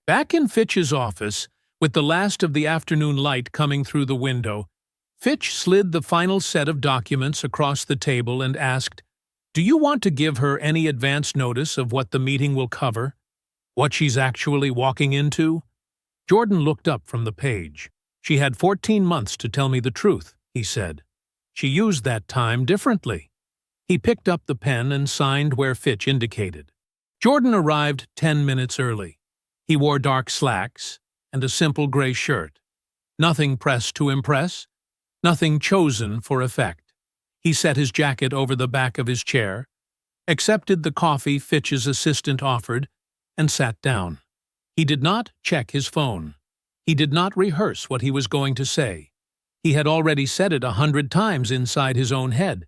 Back in Fitch's office, with the last of the afternoon light coming through the window, Fitch slid the final set of documents across the table and asked, "Do you want to give her any advance notice of what the meeting will cover? What she's actually walking into?" Jordan looked up from the page. "She had 14 months to tell me the truth," he said. "She used that time differently." He picked up the pen and signed where Fitch indicated. Jordan arrived 10 minutes early. He wore dark slacks and a simple gray shirt. Nothing pressed to impress, nothing chosen for effect. He set his jacket over the back of his chair, accepted the coffee Fitch's assistant offered, and sat down. He did not check his phone. He did not rehearse what he was going to say. He had already said it 100 times inside his own head,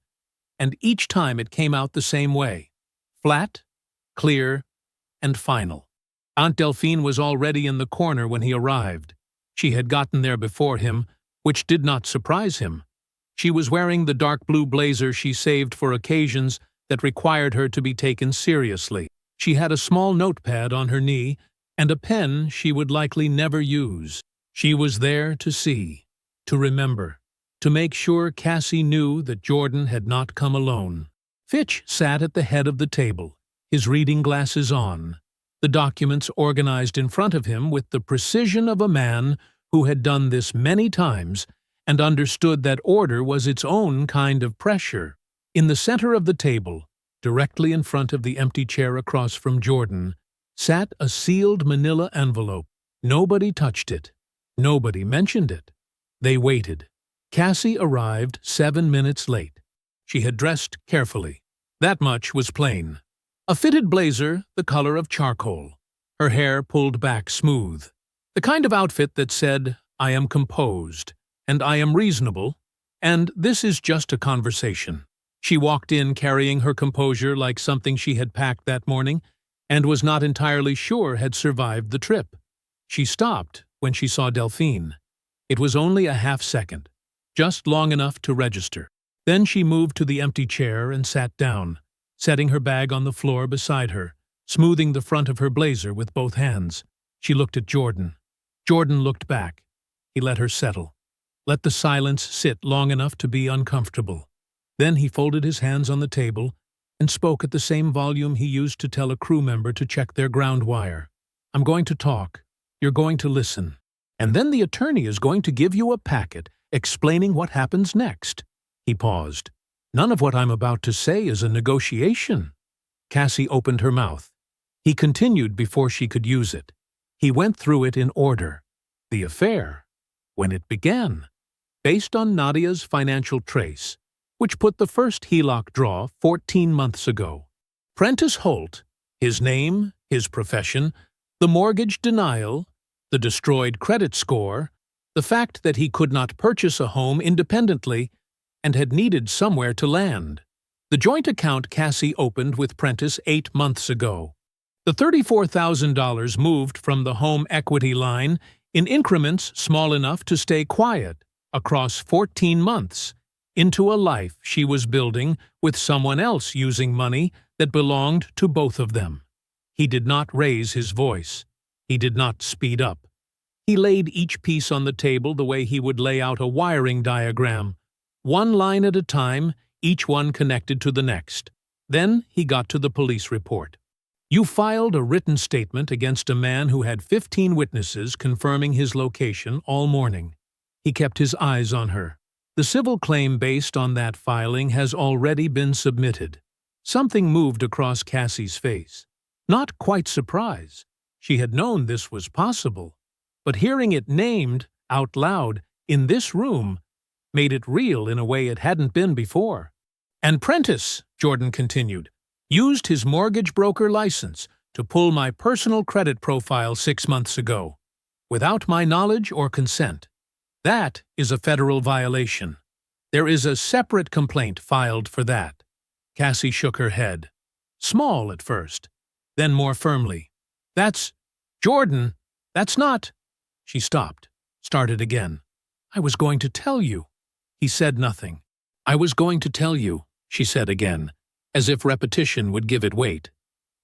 and each time it came out the same way: flat, clear, and final. Aunt Delphine was already in the corner when he arrived. She had gotten there before him, which did not surprise him. She was wearing the dark blue blazer she saved for occasions that required her to be taken seriously. She had a small notepad on her knee and a pen she would likely never use. She was there to see, to remember, to make sure Cassie knew that Jordan had not come alone. Fitch sat at the head of the table, his reading glasses on, the documents organized in front of him with the precision of a man who had done this many times and understood that order was its own kind of pressure. In the center of the table, directly in front of the empty chair across from Jordan, sat a sealed manila envelope. Nobody touched it. Nobody mentioned it. They waited. Cassie arrived 7 minutes late. She had dressed carefully. That much was plain. A fitted blazer the color of charcoal. Her hair pulled back smooth. The kind of outfit that said, "I am composed, and I am reasonable, and this is just a conversation." She walked in carrying her composure like something she had packed that morning and was not entirely sure had survived the trip. She stopped when she saw Delphine. It was only a half second, just long enough to register. Then she moved to the empty chair and sat down, setting her bag on the floor beside her, smoothing the front of her blazer with both hands. She looked at Jordan. Jordan looked back. He let her settle. Let the silence sit long enough to be uncomfortable. Then he folded his hands on the table and spoke at the same volume he used to tell a crew member to check their ground wire. "I'm going to talk. You're going to listen. And then the attorney is going to give you a packet explaining what happens next." He paused. "None of what I'm about to say is a negotiation." Cassie opened her mouth. He continued before she could use it. He went through it in order. The affair, when it began, based on Nadia's financial trace, which put the first HELOC draw 14 months ago. Prentice Holt, his name, his profession, the mortgage denial, the destroyed credit score, the fact that he could not purchase a home independently and had needed somewhere to land. The joint account Cassie opened with Prentice 8 months ago. The $34,000 moved from the home equity line in increments small enough to stay quiet across 14 months into a life she was building with someone else using money that belonged to both of them. He did not raise his voice. He did not speed up. He laid each piece on the table the way he would lay out a wiring diagram, one line at a time, each one connected to the next. Then he got to the police report. You filed a written statement against a man who had 15 witnesses confirming his location all morning. He kept his eyes on her. The civil claim based on that filing has already been submitted. Something moved across Cassie's face. Not quite surprise. She had known this was possible. But hearing it named, out loud, in this room, made it real in a way it hadn't been before. And Prentice, Jordan continued, used his mortgage broker license to pull my personal credit profile 6 months ago, without my knowledge or consent. That is a federal violation. There is a separate complaint filed for that. Cassie shook her head. Small at first, then more firmly. That's... Jordan, that's not... She stopped, started again. I was going to tell you. He said nothing. I was going to tell you, she said again, as if repetition would give it weight.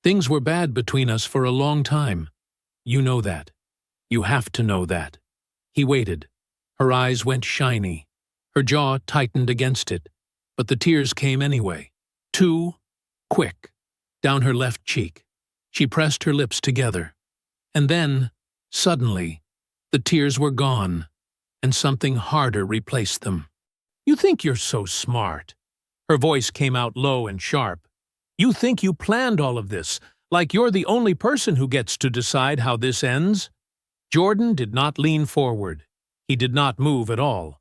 Things were bad between us for a long time. You know that. You have to know that. He waited. Her eyes went shiny. Her jaw tightened against it, but the tears came anyway. Too quick, down her left cheek. She pressed her lips together. And then, suddenly, the tears were gone, and something harder replaced them. You think you're so smart. Her voice came out low and sharp. You think you planned all of this, like you're the only person who gets to decide how this ends? Jordan did not lean forward. He did not move at all.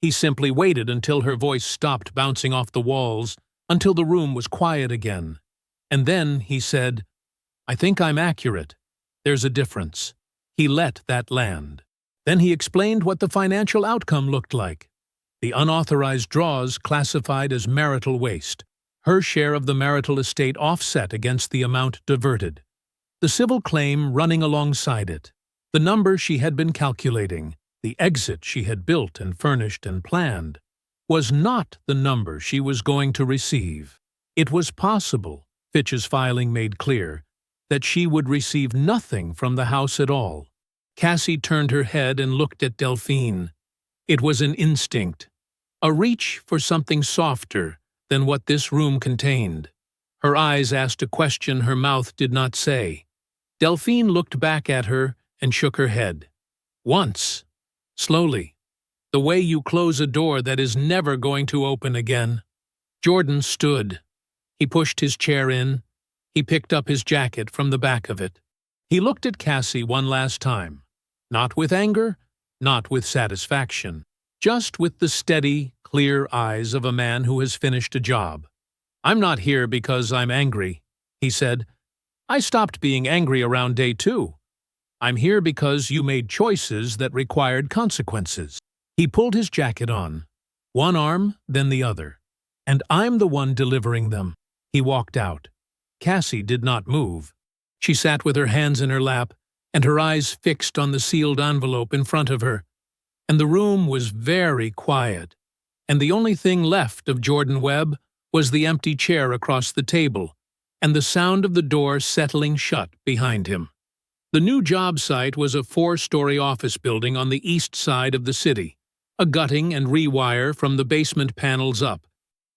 He simply waited until her voice stopped bouncing off the walls, until the room was quiet again. And then he said, I think I'm accurate. There's a difference. He let that land. Then he explained what the financial outcome looked like. The unauthorized draws classified as marital waste, her share of the marital estate offset against the amount diverted. The civil claim running alongside it. The number she had been calculating, the exit she had built and furnished and planned, was not the number she was going to receive. It was possible, Fitch's filing made clear, that she would receive nothing from the house at all. Cassie turned her head and looked at Delphine. It was an instinct, a reach for something softer than what this room contained. Her eyes asked a question her mouth did not say. Delphine looked back at her and shook her head. Once, slowly, the way you close a door that is never going to open again. Jordan stood. He pushed his chair in. He picked up his jacket from the back of it. He looked at Cassie one last time, not with anger, not with satisfaction, just with the steady, clear eyes of a man who has finished a job. I'm not here because I'm angry, he said. I stopped being angry around day 2. I'm here because you made choices that required consequences. He pulled his jacket on, one arm, then the other. And I'm the one delivering them. He walked out. Cassie did not move. She sat with her hands in her lap and her eyes fixed on the sealed envelope in front of her. And the room was very quiet. And the only thing left of Jordan Webb was the empty chair across the table and the sound of the door settling shut behind him. The new job site was a 4-story office building on the east side of the city, a gutting and rewire from the basement panels up.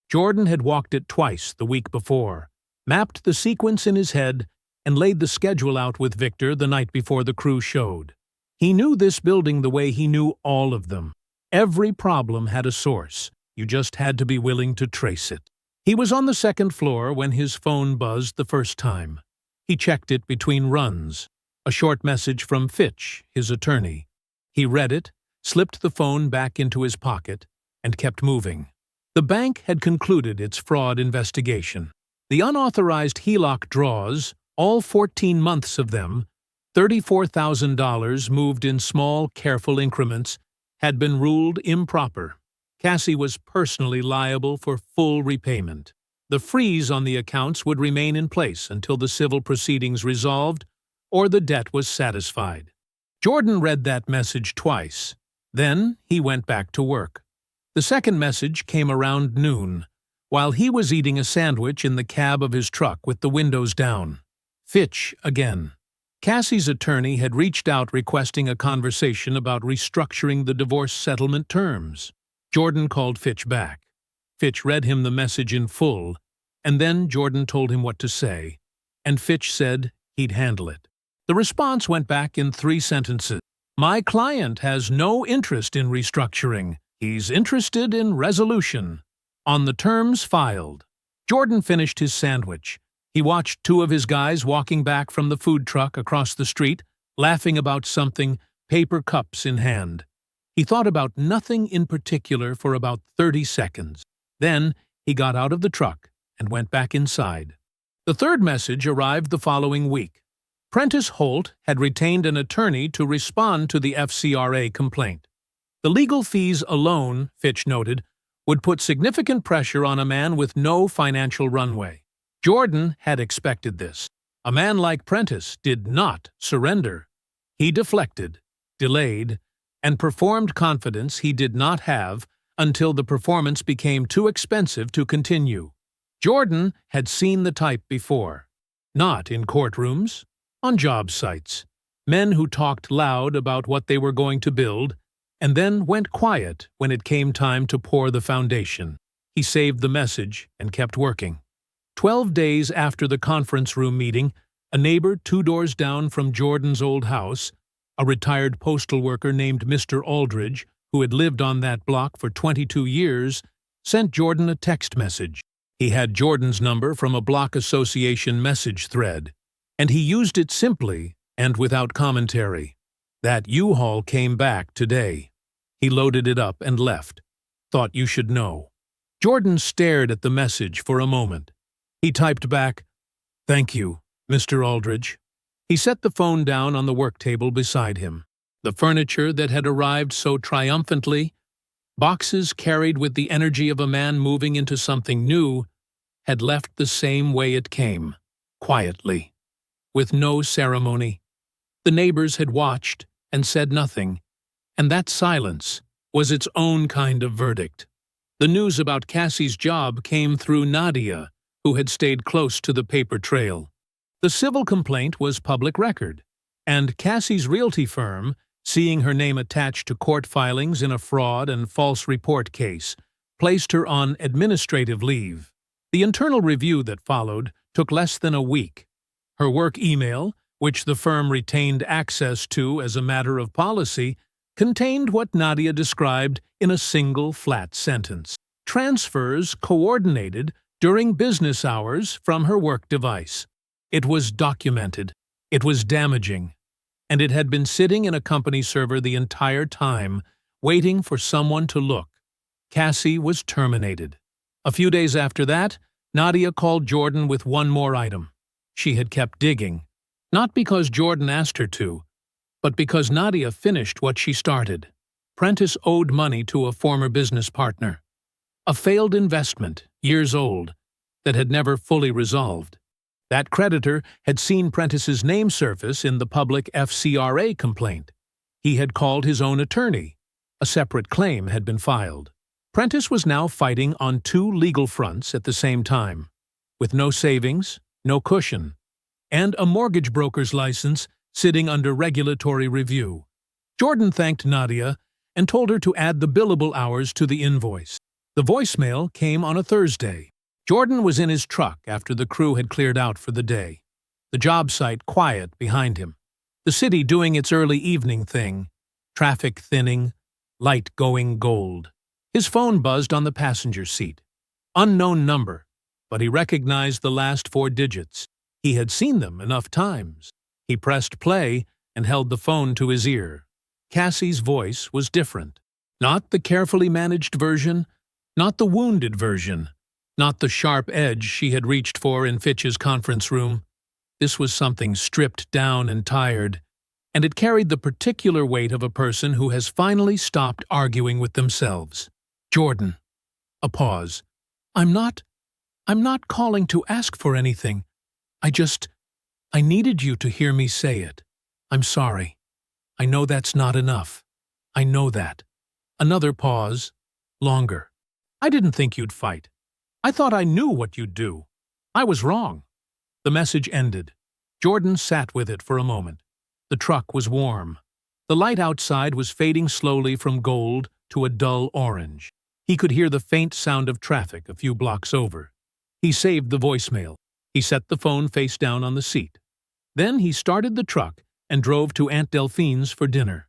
Jordan had walked it twice the week before, mapped the sequence in his head, and laid the schedule out with Victor the night before the crew showed. He knew this building the way he knew all of them. Every problem had a source. You just had to be willing to trace it. He was on the 2nd floor when his phone buzzed the first time. He checked it between runs. A short message from Fitch, his attorney. He read it, slipped the phone back into his pocket, and kept moving. The bank had concluded its fraud investigation. The unauthorized HELOC draws, all 14 months of them, $34,000 moved in small, careful increments, had been ruled improper. Cassie was personally liable for full repayment. The freeze on the accounts would remain in place until the civil proceedings resolved or the debt was satisfied. Jordan read that message twice. Then he went back to work. The second message came around noon, while he was eating a sandwich in the cab of his truck with the windows down. Fitch again. Cassie's attorney had reached out requesting a conversation about restructuring the divorce settlement terms. Jordan called Fitch back. Fitch read him the message in full, and then Jordan told him what to say, and Fitch said he'd handle it. The response went back in 3 sentences. My client has no interest in restructuring. He's interested in resolution. On the terms filed. Jordan finished his sandwich. He watched 2 of his guys walking back from the food truck across the street, laughing about something, paper cups in hand. He thought about nothing in particular for about 30 seconds. Then he got out of the truck and went back inside. The 3rd message arrived the following week. Prentice Holt had retained an attorney to respond to the FCRA complaint. The legal fees alone, Fitch noted, would put significant pressure on a man with no financial runway. Jordan had expected this. A man like Prentice did not surrender. He deflected, delayed, and performed confidence he did not have until the performance became too expensive to continue. Jordan had seen the type before. Not in courtrooms, on job sites. Men who talked loud about what they were going to build, and then went quiet when it came time to pour the foundation. He saved the message and kept working. 12 days after the conference room meeting, a neighbor 2 doors down from Jordan's old house, a retired postal worker named Mr. Aldridge, who had lived on that block for 22 years, sent Jordan a text message. He had Jordan's number from a block association message thread, and he used it simply and without commentary. That U-Haul came back today. He loaded it up and left. Thought you should know. Jordan stared at the message for a moment. He typed back, "Thank you, Mr. Aldridge." He set the phone down on the work table beside him. The furniture that had arrived so triumphantly, boxes carried with the energy of a man moving into something new, had left the same way it came, quietly, with no ceremony. The neighbors had watched and said nothing, and that silence was its own kind of verdict. The news about Cassie's job came through Nadia, who had stayed close to the paper trail. The civil complaint was public record, and Cassie's realty firm, seeing her name attached to court filings in a fraud and false report case, placed her on administrative leave. The internal review that followed took less than a week. Her work email, which the firm retained access to as a matter of policy, contained what Nadia described in a single flat sentence. Transfers coordinated during business hours from her work device. It was documented. It was damaging. And it had been sitting in a company server the entire time, waiting for someone to look. Cassie was terminated. A few days after that, Nadia called Jordan with one more item. She had kept digging, not because Jordan asked her to, but because Nadia finished what she started. Prentice owed money to a former business partner. A failed investment, years old, that had never fully resolved. That creditor had seen Prentice's name surface in the public FCRA complaint. He had called his own attorney. A separate claim had been filed. Prentice was now fighting on 2 legal fronts at the same time, with no savings, no cushion, and a mortgage broker's license sitting under regulatory review. Jordan thanked Nadia and told her to add the billable hours to the invoice. The voicemail came on a Thursday. Jordan was in his truck after the crew had cleared out for the day. The job site quiet behind him. The city doing its early evening thing. Traffic thinning, light going gold. His phone buzzed on the passenger seat. Unknown number, but he recognized the last 4 digits. He had seen them enough times. He pressed play and held the phone to his ear. Cassie's voice was different. Not the carefully managed version, not the wounded version, not the sharp edge she had reached for in Fitch's conference room. This was something stripped down and tired, and it carried the particular weight of a person who has finally stopped arguing with themselves. Jordan. A pause. I'm not calling to ask for anything. I needed you to hear me say it. I'm sorry. I know that's not enough. I know that. Another pause. Longer. I didn't think you'd fight. I thought I knew what you'd do. I was wrong. The message ended. Jordan sat with it for a moment. The truck was warm. The light outside was fading slowly from gold to a dull orange. He could hear the faint sound of traffic a few blocks over. He saved the voicemail. He set the phone face down on the seat. Then he started the truck and drove to Aunt Delphine's for dinner.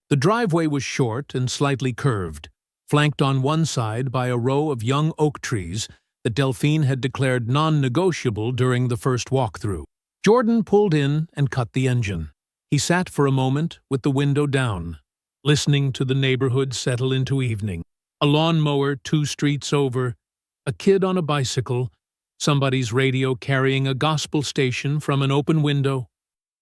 The driveway was short and slightly curved, flanked on one side by a row of young oak trees that Delphine had declared non-negotiable during the first walkthrough. Jordan pulled in and cut the engine. He sat for a moment with the window down, listening to the neighborhood settle into evening. A lawnmower 2 streets over, a kid on a bicycle, somebody's radio carrying a gospel station from an open window.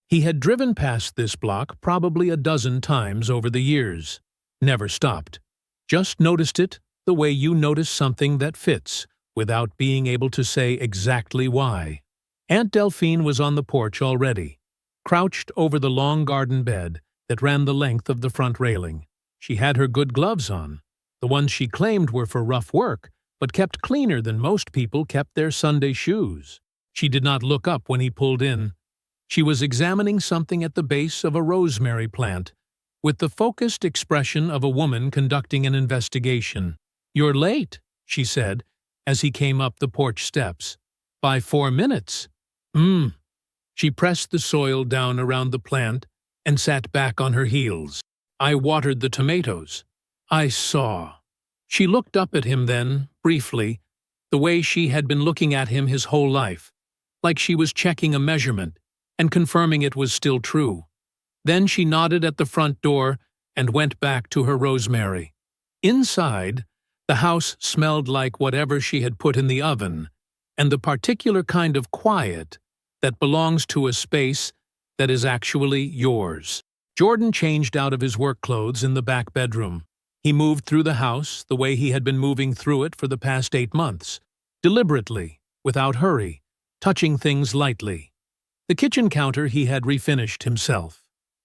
He had driven past this block probably a dozen times over the years. Never stopped. Just noticed it the way you notice something that fits, without being able to say exactly why. Aunt Delphine was on the porch already, crouched over the long garden bed that ran the length of the front railing. She had her good gloves on, the ones she claimed were for rough work, but kept cleaner than most people kept their Sunday shoes. She did not look up when he pulled in. She was examining something at the base of a rosemary plant, with the focused expression of a woman conducting an investigation. "You're late," she said, as he came up the porch steps. "By 4 minutes." She pressed the soil down around the plant and sat back on her heels. "I watered the tomatoes." "I saw." She looked up at him then, briefly, the way she had been looking at him his whole life, like she was checking a measurement and confirming it was still true. Then she nodded at the front door and went back to her rosemary. Inside, the house smelled like whatever she had put in the oven, and the particular kind of quiet that belongs to a space that is actually yours. Jordan changed out of his work clothes in the back bedroom. He moved through the house the way he had been moving through it for the past 8 months, deliberately, without hurry, touching things lightly. The kitchen counter he had refinished himself.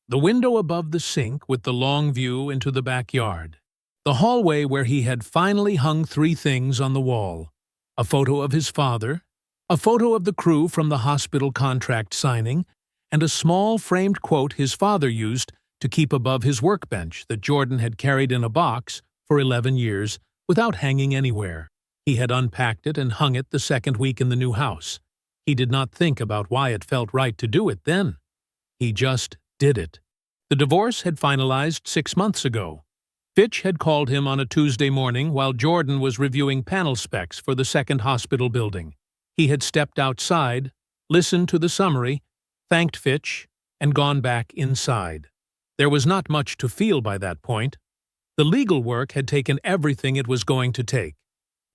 The window above the sink with the long view into the backyard. The hallway where he had finally hung 3 things on the wall: a photo of his father, a photo of the crew from the hospital contract signing, and a small framed quote his father used to keep above his workbench that Jordan had carried in a box for 11 years without hanging anywhere. He had unpacked it and hung it the second week in the new house. He did not think about why it felt right to do it then. He just did it. The divorce had finalized 6 months ago. Fitch had called him on a Tuesday morning while Jordan was reviewing panel specs for the second hospital building. He had stepped outside, listened to the summary, thanked Fitch, and gone back inside. There was not much to feel by that point. The legal work had taken everything it was going to take,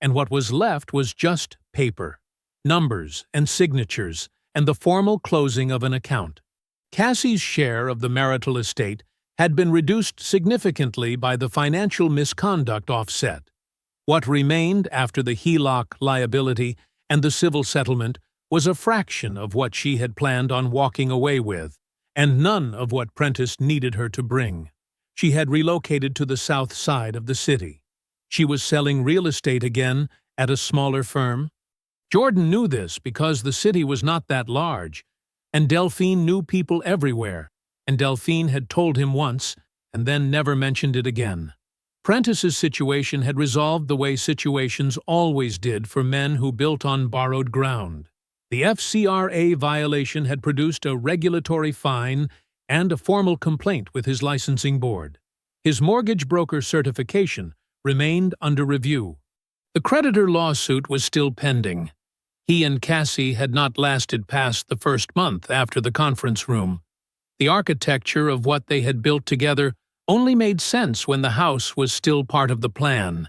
and what was left was just paper, numbers and signatures, and the formal closing of an account. Cassie's share of the marital estate had been reduced significantly by the financial misconduct offset. What remained after the HELOC liability and the civil settlement was a fraction of what she had planned on walking away with, and none of what Prentice needed her to bring. She had relocated to the south side of the city. She was selling real estate again at a smaller firm. Jordan knew this because the city was not that large, and Delphine knew people everywhere, and Delphine had told him once and then never mentioned it again. Prentice's situation had resolved the way situations always did for men who built on borrowed ground. The FCRA violation had produced a regulatory fine and a formal complaint with his licensing board. His mortgage broker certification remained under review. The creditor lawsuit was still pending. He and Cassie had not lasted past the first month after the conference room. The architecture of what they had built together only made sense when the house was still part of the plan,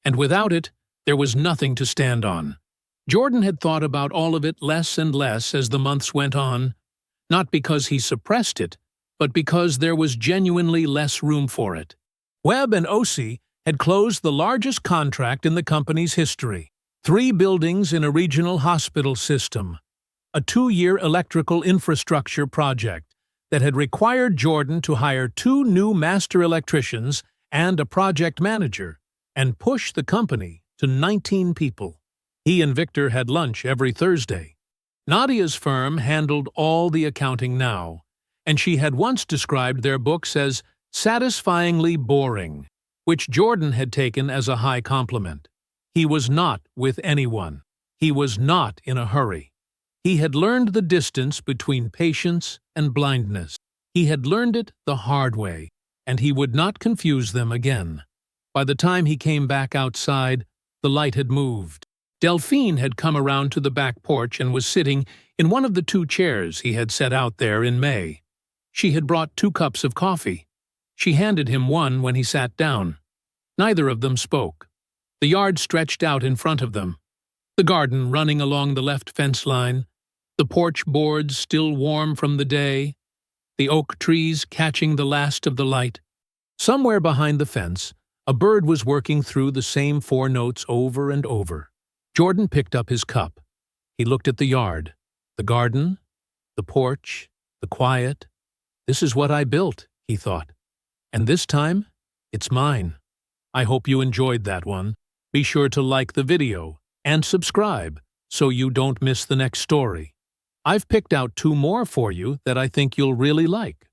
and without it, there was nothing to stand on. Jordan had thought about all of it less and less as the months went on, not because he suppressed it, but because there was genuinely less room for it. Webb and Ossie had closed the largest contract in the company's history. 3 buildings in a regional hospital system. A 2-year electrical infrastructure project that had required Jordan to hire 2 new master electricians and a project manager, and push the company to 19 people. He and Victor had lunch every Thursday. Nadia's firm handled all the accounting now, and she had once described their books as satisfyingly boring, which Jordan had taken as a high compliment. He was not with anyone. He was not in a hurry. He had learned the distance between patience and blindness. He had learned it the hard way, and he would not confuse them again. By the time he came back outside, the light had moved. Delphine had come around to the back porch and was sitting in one of the 2 chairs he had set out there in May. She had brought 2 cups of coffee. She handed him one when he sat down. Neither of them spoke. The yard stretched out in front of them, the garden running along the left fence line, the porch boards still warm from the day, the oak trees catching the last of the light. Somewhere behind the fence, a bird was working through the same 4 notes over and over. Jordan picked up his cup. He looked at the yard, the garden, the porch, the quiet. This is what I built, he thought. And this time, it's mine. I hope you enjoyed that one. Be sure to like the video and subscribe so you don't miss the next story. I've picked out 2 more for you that I think you'll really like.